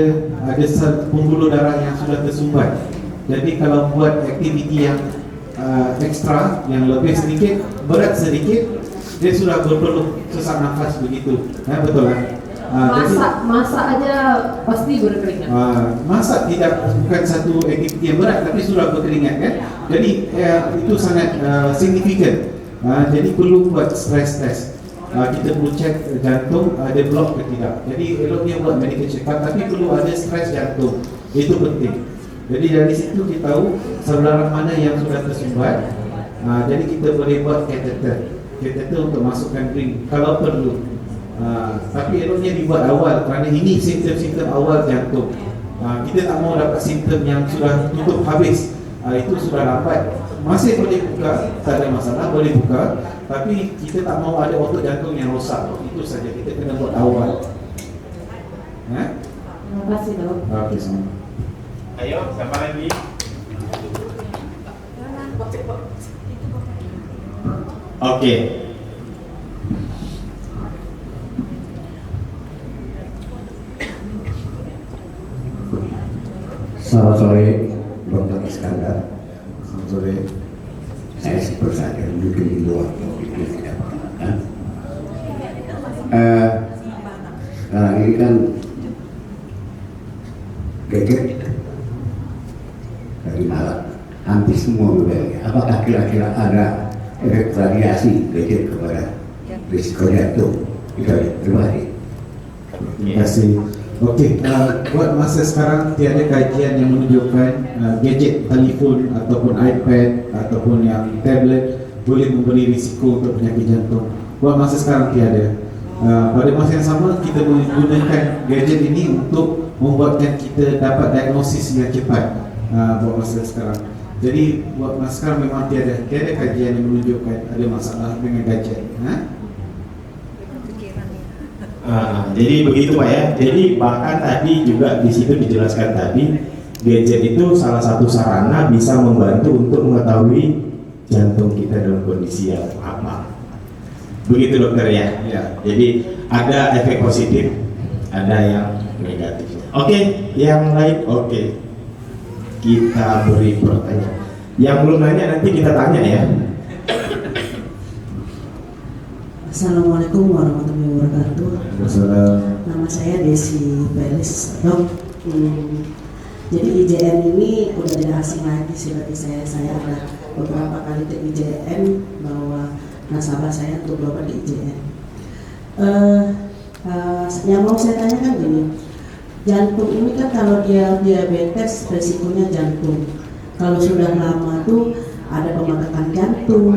pembuluh darah yang sudah tersumbat. Jadi kalau buat aktiviti yang ekstra, yang lebih sedikit, berat sedikit, dia sudah berpeluh sesak nafas begitu. Betul lah. Masak aja pasti berkeringat. Masak bukan satu aktiviti yang berat, tapi sudah berkeringat kan. Jadi itu sangat signifikan. Jadi perlu buat stress test. Kita perlu cek jantung ada blok ke tidak. Jadi eloknya buat medical check up, tapi perlu ada stress jantung. Itu penting. Jadi dari situ kita tahu saluran mana yang sudah tersumbat. Jadi kita boleh buat catheter untuk masukkan ring kalau perlu. Tapi eloknya dibuat awal kerana ini simptom-simptom awal jantung. Kita tak mau dapat simptom yang sudah tutup habis. Itu sudah lambat. masih boleh buka, tak ada masalah, boleh buka. Tapi kita tak mau ada otot jantung yang rosak. Itu saja, kita kena buat awal. Terima kasih dok. Okey, sama. Ayo, siapa lagi? Oke. Selamat sore, Dr. Iskandar. Selamat sore. Saya seperti saja mungkin di luar topik yang tidak perkenalkan. Sekarang ini kan gadget dari malam hampir semua mobilnya. Apakah kira-kira ada efek radiasi gadget kepada risiko jantung? Itu aja. Terima kasih. Terima kasih. Okey, buat masa sekarang tiada kajian yang menunjukkan gadget telefon ataupun iPad ataupun yang tablet boleh memberi risiko untuk penyakit jantung. Buat masa sekarang tiada. Pada masa yang sama kita menggunakan gadget ini untuk membuatkan kita dapat diagnosis yang cepat buat masa sekarang. Jadi buat masa sekarang memang tiada kajian yang menunjukkan ada masalah dengan gadget. Jadi begitu Pak ya. Jadi bahkan tadi juga di situ dijelaskan tadi gadget itu salah satu sarana bisa membantu untuk mengetahui jantung kita dalam kondisi yang apa. Begitu dokter ya. Ya. Jadi ada efek positif, ada yang negatif. Oke, yang lain oke. Kita beri pertanyaan. Yang belum nanya nanti kita tanya ya. Assalamualaikum warahmatullahi wabarakatuh. Assalamualaikum. Nama saya Desi Pelis, dok. Jadi IJN ini udah tidak asing lagi sih bagi saya. Saya ada beberapa kali ke IJN bawa nasabah saya untuk berobat di IJN. Yang mau saya tanyakan gini, jantung ini kan kalau dia diabetes resikonya jantung. Kalau sudah lama tuh ada pembengkakan jantung,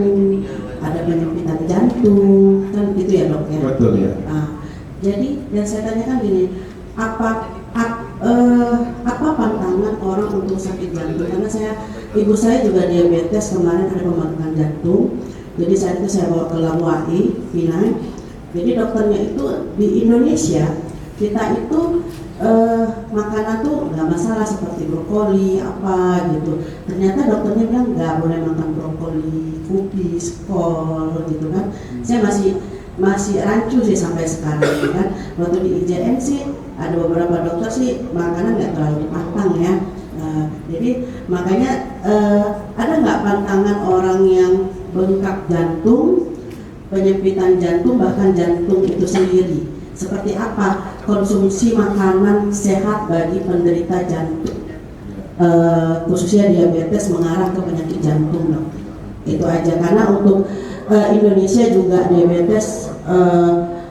ada penyempitan jantung, kan gitu ya dok ya. Betul ya. Jadi yang saya tanyakan gini, apa pantangan orang untuk sakit jantung? Karena ibu saya juga diabetes, kemarin ada pembengkakan jantung. Jadi saat itu saya bawa ke Labuai, Pinang. Jadi dokternya itu di Indonesia kita itu makanan tuh nggak masalah seperti brokoli apa gitu. Ternyata dokternya bilang nggak boleh makan brokoli, kubis, kol gitu kan. Saya masih rancu sih sampai sekarang kan. Waktu di IJN sih ada beberapa dokter sih makanan nggak terlalu matang ya. Jadi makanya ada nggak pantangan orang yang bengkak jantung, penyempitan jantung, bahkan jantung itu sendiri? Seperti apa konsumsi makanan sehat bagi penderita jantung, khususnya diabetes mengarah ke penyakit jantung dok? Itu aja, karena untuk Indonesia juga diabetes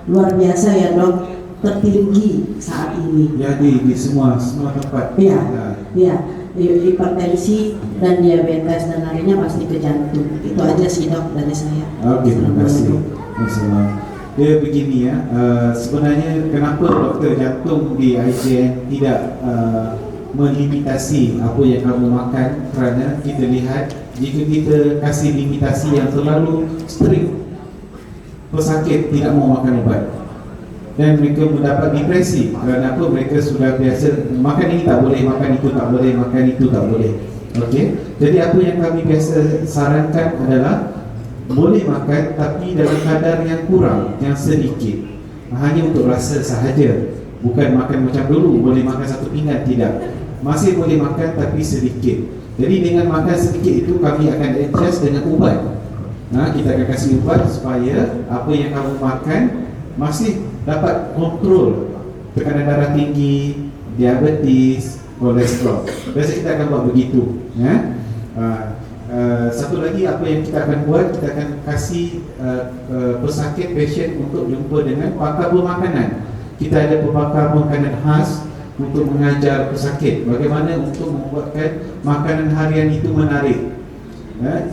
luar biasa ya dok, tertinggi saat ini. Ya di semua tempat. Iya, iya, hipertensi dan diabetes dan lainnya pasti ke jantung. Itu aja sih dok dari saya. Oke, terima kasih. Assalamualaikum. Dia begini ya, sebenarnya kenapa dokter jantung di IJN tidak melimitasi apa yang kamu makan, kerana kita lihat jika kita kasih limitasi yang terlalu strict, pesakit tidak mau makan obat dan mereka mendapat depresi. Kerana apa? Mereka sudah biasa makan ini tak boleh, makan itu tak boleh, makan itu tak boleh. Okey, jadi apa yang kami biasa sarankan adalah boleh makan tapi dalam kadar yang kurang, yang sedikit, hanya untuk rasa sahaja, bukan makan macam dulu boleh makan satu pinggan, tidak, masih boleh makan tapi sedikit. Jadi dengan makan sedikit itu kami akan adjust dengan ubat. Kita akan kasih ubat supaya apa yang kamu makan masih dapat kontrol tekanan darah tinggi, diabetes, kolesterol. Biasa kita akan buat begitu ya. Satu lagi apa yang kita akan buat, kita akan kasih pesakit, pasien untuk jumpa dengan pakar bermakanan. Kita ada pakar makanan khas untuk mengajar pesakit bagaimana untuk membuatkan makanan harian itu menarik.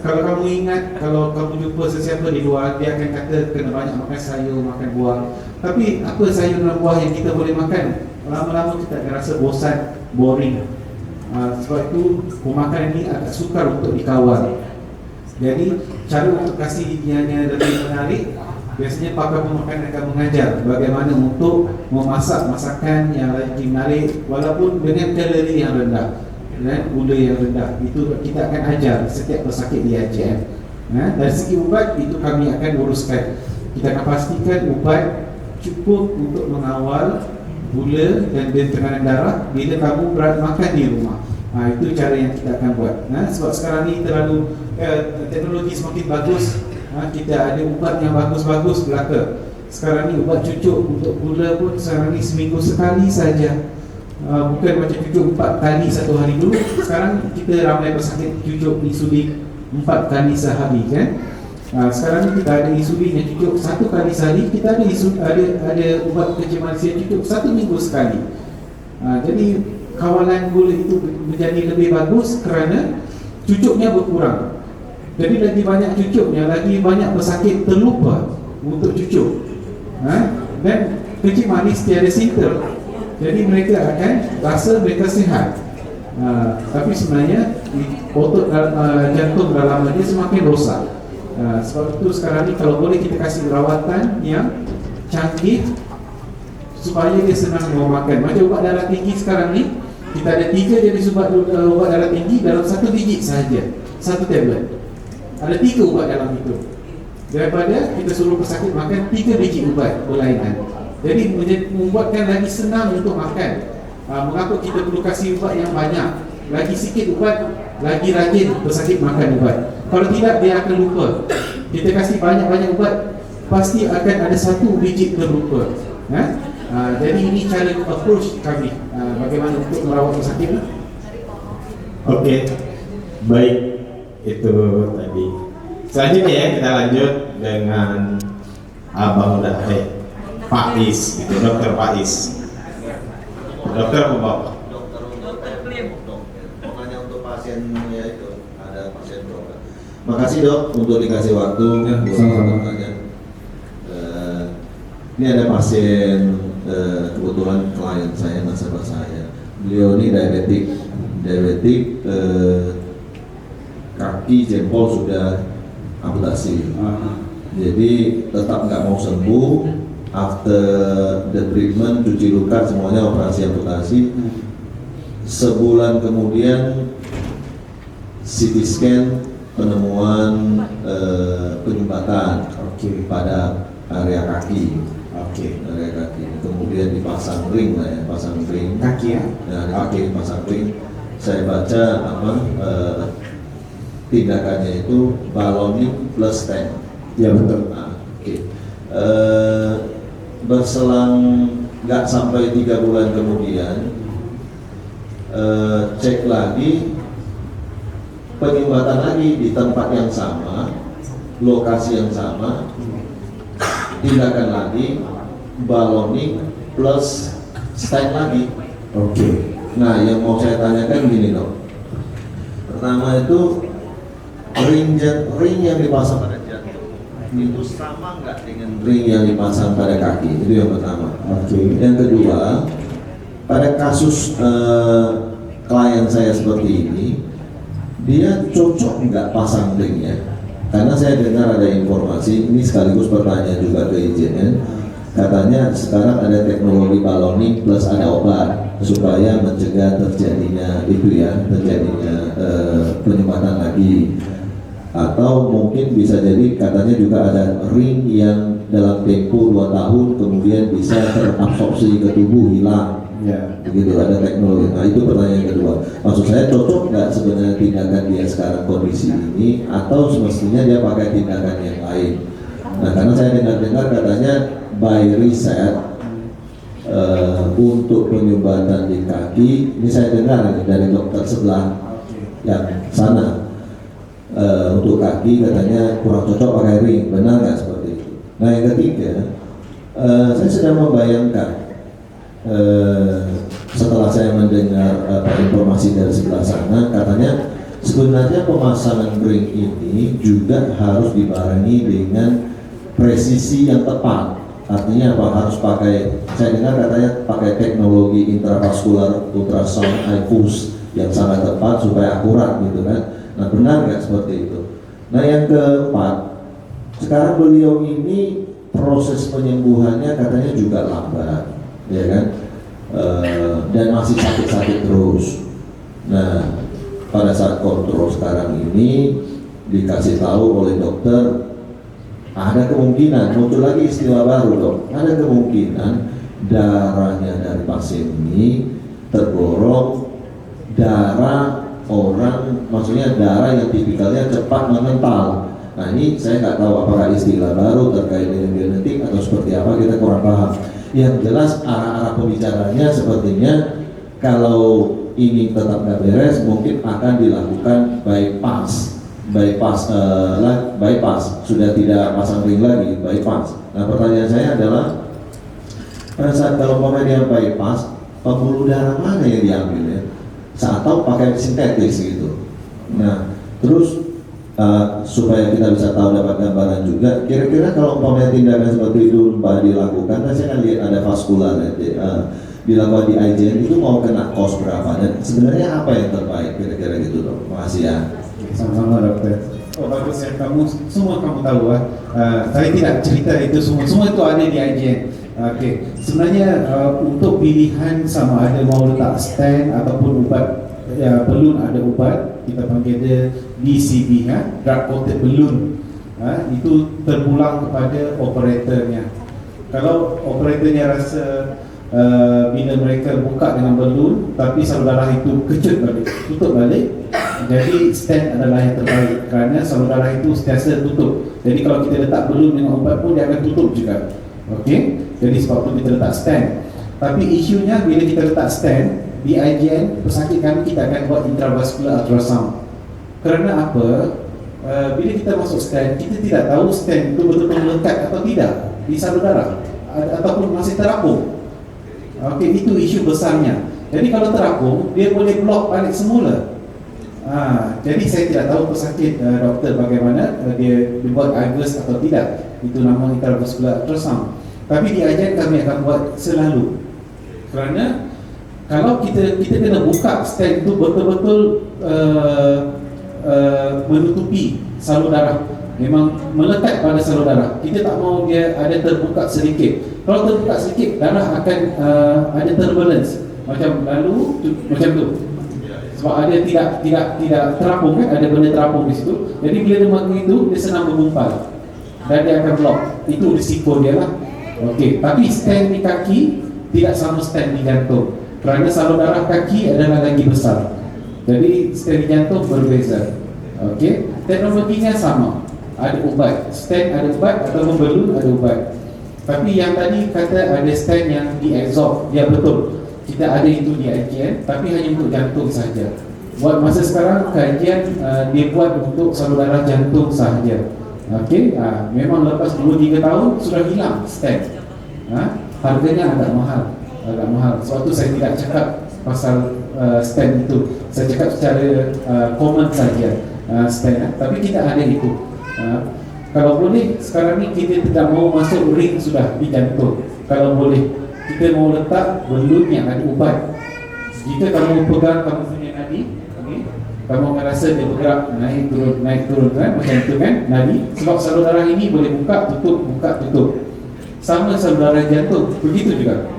Kalau kamu ingat, kalau kamu jumpa sesiapa di luar, dia akan kata kena banyak makan sayur, makan buah. Tapi apa sayur dan buah yang kita boleh makan? Lama-lama kita akan rasa bosan, boring. Sebab itu pemakanan ini agak sukar untuk dikawal. Jadi cara untuk kasih dia lebih menarik, biasanya pakar pemakan akan mengajar bagaimana untuk memasak masakan yang lebih menarik walaupun dengan kalori yang rendah dan gula yang rendah. Itu kita akan ajar setiap pesakit di IGF. Dari segi ubat itu kami akan uruskan. Kita akan pastikan ubat cukup untuk mengawal gula dan tekanan darah bila kamu berat makan di rumah. Itu cara yang kita akan buat. Sebab sekarang ni terlalu teknologi semakin bagus. Kita ada ubat yang bagus-bagus belaka. Sekarang ni ubat cucuk untuk gula pun sekarang ni seminggu sekali saja. Bukan macam cucuk 4 kali satu hari dulu. Sekarang kita ramai pesakit cucuk insulin 4 kali sehari kan. Sekarang ni kita ada insulin yang cucuk 1 kali sehari. Kita ada ubat kecil manusia cucuk 1 minggu sekali. Jadi kawalan gula itu menjadi lebih bagus kerana cucuknya berkurang. Jadi lagi banyak cucuknya, lagi banyak pesakit terlupa untuk cucuk. Dan kecil manis tiada simptom. Jadi mereka akan rasa mereka sihat. Tapi sebenarnya otot jantung dalam dia semakin rosak. Sebab itu sekarang ni kalau boleh kita kasih rawatan yang canggih supaya dia senang mau makan. Macam ubat darah tinggi sekarang ni, kita ada 3 jenis ubat darah tinggi dalam 1 biji sahaja, 1 tablet. Ada 3 ubat dalam itu. Daripada kita suruh pesakit makan 3 biji ubat berlainan. Jadi membuatkan lagi senang untuk makan. Mengapa kita perlu kasih ubat yang banyak? Lagi sikit ubat, lagi rajin pesakit makan ubat. Kalau tidak, dia akan lupa. Kita kasih banyak-banyak ubat, pasti akan ada 1 biji terlupa. Jadi ini cara approach kami bagaimana untuk merawat pesakit. Okey, baik, itu tadi. Selanjutnya kita lanjut dengan Abang Dahek, Pak Is, itu Dokter Pak Is. Dokter apa Bapak? Makanya untuk pasiennya itu ada pasien dokter. Makasih dok untuk dikasih waktu bertanya. Ini ada pasien kebetulan klien saya, nasabah saya. Beliau ini diabetik, kaki jempol sudah amputasi. Jadi tetap nggak mau sembuh. After the treatment, cuci luka semuanya operasi amputasi. Sebulan kemudian CT scan penemuan penyumbatan pada area kaki. Area kaki. Kemudian dipasang ring lah ya, pasang ring Kaki ya? Kaki dipasang ring. Saya baca tindakannya itu balloning plus stent. Ya betul. Berselang nggak sampai 3 bulan kemudian cek lagi penyumbatan lagi di tempat yang sama, lokasi yang sama, tindakan lagi balloning plus stent lagi. Nah yang mau saya tanyakan gini dok, pertama itu ring yang dipasang pada jantung itu sama nggak dengan ring yang dipasang pada kaki? Itu yang pertama. Yang kedua, pada kasus klien saya seperti ini, dia cocok nggak pasang ringnya? Karena saya dengar ada informasi, ini sekaligus pertanyaan juga ke IJN, katanya sekarang ada teknologi balloning plus ada obat supaya mencegah terjadinya penyumbatan lagi. Atau mungkin bisa jadi katanya juga ada ring yang dalam tempo 2 tahun kemudian bisa terabsorpsi ke tubuh, hilang. Begitu, ada teknologi. Nah itu pertanyaan kedua. Maksud saya cocok nggak sebenarnya tindakan dia sekarang kondisi ini, atau semestinya dia pakai tindakan yang lain? Nah karena saya dengar katanya by riset untuk penyumbatan di kaki, ini saya dengar dari dokter sebelah yang sana. Untuk kaki katanya kurang cocok pakai ring, benar nggak seperti itu? Nah yang ketiga, saya sedang membayangkan setelah saya mendengar informasi dari sebelah sana, katanya sebenarnya pemasangan ring ini juga harus dibarengi dengan presisi yang tepat. Artinya apa? Harus pakai, saya dengar katanya pakai teknologi intravaskular ultrasound infus yang sangat tepat supaya akurat gitu kan. Nah benar nggak seperti itu? Nah yang keempat, sekarang beliau ini proses penyembuhannya katanya juga lambat, ya kan? Dan masih sakit-sakit terus. Nah, pada saat kontrol sekarang ini dikasih tahu oleh dokter ada kemungkinan muncul lagi istilah baru dok. Ada kemungkinan darahnya dari pasien ini tergolong darah orang, maksudnya darah yang tipikalnya cepat mengental. Nah ini saya nggak tahu apakah istilah baru terkait dengan genetik atau seperti apa, kita kurang paham. Yang jelas arah-arah pembicaranya sepertinya kalau ini tetap nggak beres mungkin akan dilakukan bypass sudah tidak pasang ring lagi, bypass. Nah pertanyaan saya adalah pada saat kalau dia bypass, pembuluh darah mana yang diambil ya? Atau pakai sintetis gitu. Nah terus supaya kita bisa tahu dapat gambaran juga, kira-kira kalau umpamanya tindakan seperti itu dilakukan, saya kan lihat ada vaskular dilakukan di IGN itu mau kena cost berapa dan sebenarnya apa yang terbaik kira-kira gitu dok? Makasih ya. Sama-sama dokter. Oh bagus ya, semua kamu tahu saya tidak cerita itu semua itu ada di IGN. Oke. Sebenarnya untuk pilihan sama ada mau letak stent ataupun obat balloon, ada obat kita panggil dia DCB drug coated balloon. Itu terpulang kepada operatornya. Kalau operatornya rasa bila mereka buka dengan balloon tapi salur darah itu kecut balik, tutup balik, jadi stent adalah yang terbaik kerana salur darah itu sentiasa tutup. Jadi kalau kita letak balloon dengan obat pun dia akan tutup juga. Okey, jadi sebab itu kita letak stent. Tapi isunya bila kita letak stent di IGN pesakit kami, kita akan buat intravascular ultrasound. Kerana apa? Bila kita masuk stent, kita tidak tahu stent itu betul-betul melekat atau tidak di salur darah ataupun masih terapung. Okey, itu isu besarnya. Jadi kalau terapung, dia boleh blok balik semula. Jadi saya tidak tahu pesakit doktor bagaimana dia dibuat IVUS atau tidak. Itu nama intravascular ultrasound. Tapi di IGN kami akan buat selalu. Kerana kalau kita kena buka stent itu betul-betul menutupi salur darah, memang melekat pada salur darah. Kita tak mau dia ada terbuka sedikit. Kalau terbuka sedikit, darah akan ada turbulence macam lalu macam tu. Sebab ada tidak terapung kan, ada benda terapung di situ. Jadi bila dia begitu, dia senang mengumpal dan dia akan block. Itu risiko dia lah. Okey, tapi stent di kaki tidak sama stent di jantung. Kerana salur darah kaki adalah lagi besar. Jadi stent di jantung berbeza. Okey, teknologinya sama. Ada ubat, stent ada ubat atau balloon ada ubat. Tapi yang tadi kata ada stent yang diabsorb, ya betul. Kita ada itu di IGN, tapi hanya untuk jantung sahaja. Buat masa sekarang kajian dia buat untuk salur darah jantung sahaja. Okey, memang lepas 2-3 tahun sudah hilang stent. Harganya agak mahal. Sebab tu saya tidak cakap pasal stent itu. Saya cakap secara common saja stent. Tapi kita ada itu. Kalau boleh sekarang ni kita tidak mau masuk ring sudah di jantung. Kalau boleh kita mau letak balloon yang ada ubat. Jika kamu pegang kamu punya nadi, kamu akan rasa dia bergerak naik turun kan, macam itu kan nadi. Sebab salur darah ini boleh buka tutup. Sama salur darah jantung begitu juga.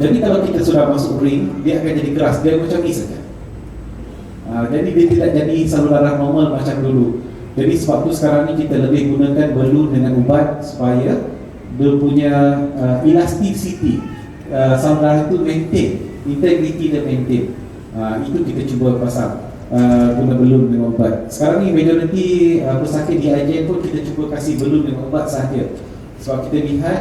Jadi kalau kita sudah masuk ring, dia akan jadi keras, dia macam ni saja. Jadi dia tidak jadi salur darah normal macam dulu. Jadi sebab tu sekarang ni kita lebih gunakan balloon dengan ubat supaya dia punya elasticity, salur darah itu maintain, integrity dia maintain. Itu kita cuba pasang guna balloon dengan ubat. Sekarang ni majoriti pesakit di IGN pun kita cuba kasih balloon dengan ubat sahaja. Sebab kita lihat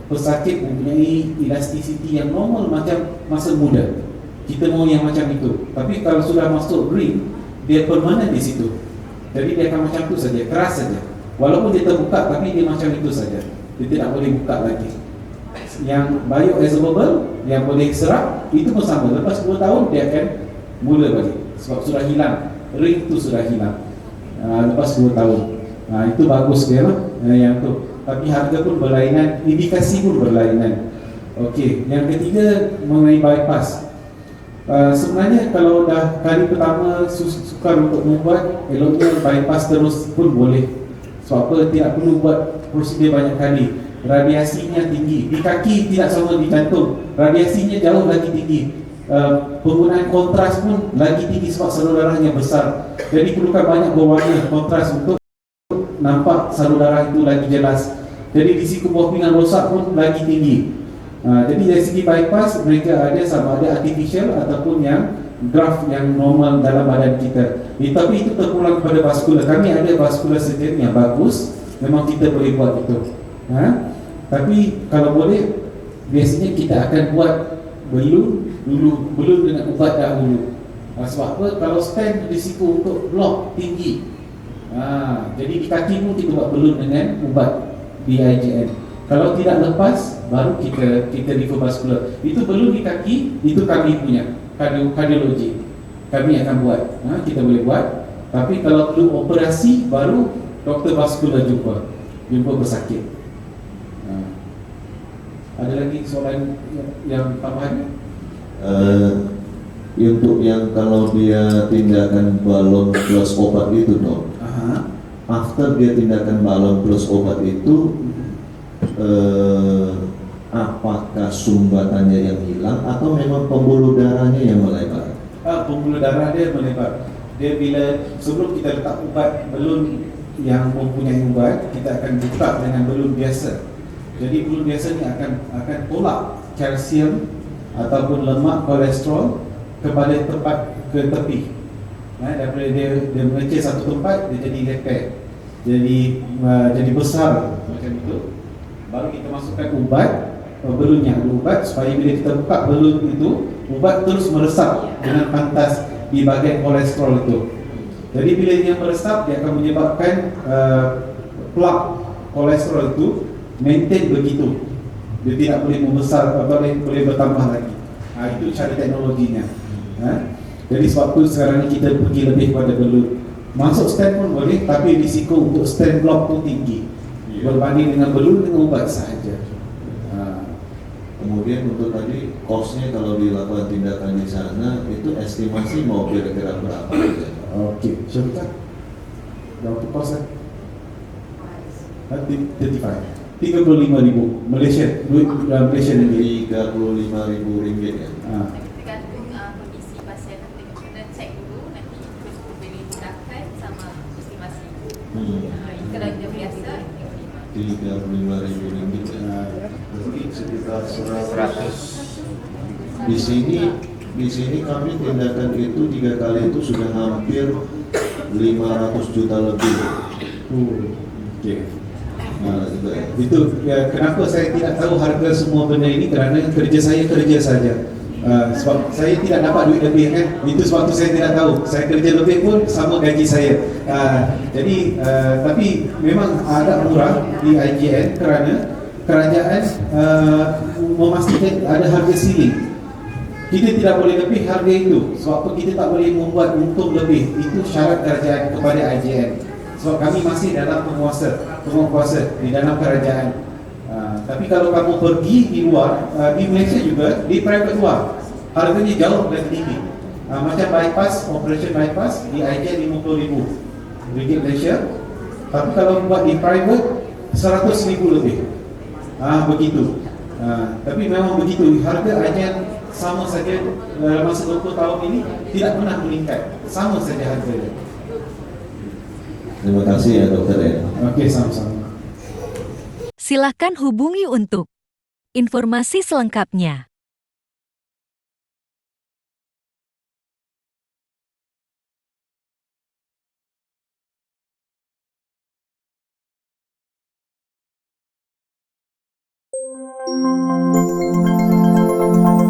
pesakit mempunyai elasticity yang normal macam masa muda. Kita mau yang macam itu. Tapi kalau sudah masuk ring, dia permanen di situ. Jadi dia akan macam itu saja, keras saja. Walaupun dia terbuka, tapi dia macam itu saja. Dia tidak boleh buka lagi. Yang bioabsorbable, yang boleh serap, itu pun sama. Lepas 2 tahun dia akan mula balik. Sebab sudah hilang, ring itu sudah hilang. Lepas 2 tahun. Itu bagus dia lah, yang tu. Tapi harga pun berlainan, indikasi pun berlainan. Okey, yang ketiga mengenai bypass. Sebenarnya kalau dah kali pertama sukar untuk membuat, eloknya bypass terus pun boleh. Sebab apa? Tidak perlu buat prosedur banyak kali. Radiasinya tinggi. Di kaki tidak sama di jantung. Radiasinya jauh lagi tinggi. Penggunaan kontras pun lagi tinggi sebab salur darahnya besar. Jadi perlukan banyak berwarna kontras untuk nampak salur darah itu lagi jelas. Jadi risiko buah pinggang rosak pun lagi tinggi. Jadi dari segi bypass mereka ada sama ada artificial ataupun yang graft yang normal dalam badan kita. Tapi itu terpulang kepada vaskular. Kami ada vaskular surgeon yang bagus, memang kita boleh buat itu. Tapi kalau boleh biasanya kita akan buat belum dengan ubat dahulu. Sebab apa? Kalau stent risiko untuk block tinggi. Jadi di kaki pun kita buat belum dengan ubat di IJN. Kalau tidak lepas, baru kita refer vaskular. Itu belum di kaki, itu kami punya kardiologi. Kami akan buat, kita boleh buat. Tapi kalau perlu operasi, baru doktor vaskular jumpa pesakit. Ada lagi soalan yang tambahan? Untuk yang kalau dia tindakan balon plus obat itu dong, after dia tindakan balon plus obat itu, apakah sumbatannya yang hilang atau memang pembuluh darahnya yang melebar? Pembuluh darah dia melebar. Dia bila sebelum kita letak ubat balon yang mempunyai ubat, kita akan buka dengan balon biasa. Jadi balon biasa ni akan tolak kalsium ataupun lemak kolesterol kepada tempat ke tepi. Daripada dia mengecil satu tempat, dia jadi leper, jadi besar macam itu. Baru kita masukkan ubat, balonnya ada ubat supaya bila kita buka balon itu, ubat terus meresap dengan pantas di bahagian kolesterol itu. Jadi bila dia meresap, dia akan menyebabkan plak kolesterol itu maintain begitu. Dia tidak boleh membesar, boleh bertambah lagi. Itu cara teknologinya. Jadi sebab itu sekarang ni kita pergi lebih pada balon. Masuk stent pun boleh, tapi risiko untuk stent block tu tinggi berbanding dengan balon dengan ubat sahaja. Kemudian untuk tadi kosnya kalau dilakukan tindakan di sana itu estimasi mau kira-kira berapa? Okey, syarikat berapa kos? 35,000 Malaysia, duit Malaysia ringgit. 35,000 ringgit ya. Tergantung kondisi pasien, nanti kita cek dulu, nanti terus boleh tindakan sama estimasi. Kalau dia biasa 35,000 ringgit ya. Jadi sekitar 100. Di sini kami tindakan itu 3 kali itu sudah hampir 500 juta lebih. Okey. Itu ya, kenapa saya tidak tahu harga semua benda ini, kerana kerja saja. Sebab saya tidak dapat duit lebih kan. Itu sebab tu saya tidak tahu. Saya kerja lebih pun sama gaji saya. Jadi tapi memang agak murah di IJN kerana kerajaan memastikan ada harga ceiling. Kita tidak boleh lebih harga itu. Sebab kita tak boleh membuat untung lebih. Itu syarat kerajaan kepada IJN. Sebab kami masih dalam penguasa di dalam kerajaan. Tapi kalau kamu pergi di luar, di Malaysia juga, di private luar, harganya jauh lebih tinggi. Macam bypass, operation bypass di IJN 50,000 ringgit Malaysia. Tapi kalau buat di private 100,000 lebih. Begitu. Tapi memang begitu. Harga IJN sama saja dalam masa 20 tahun ini tidak pernah meningkat. Sama saja harganya. Terima kasih ya dokter ya. Okey, sama-sama. Silakan hubungi untuk informasi selengkapnya. Thank you.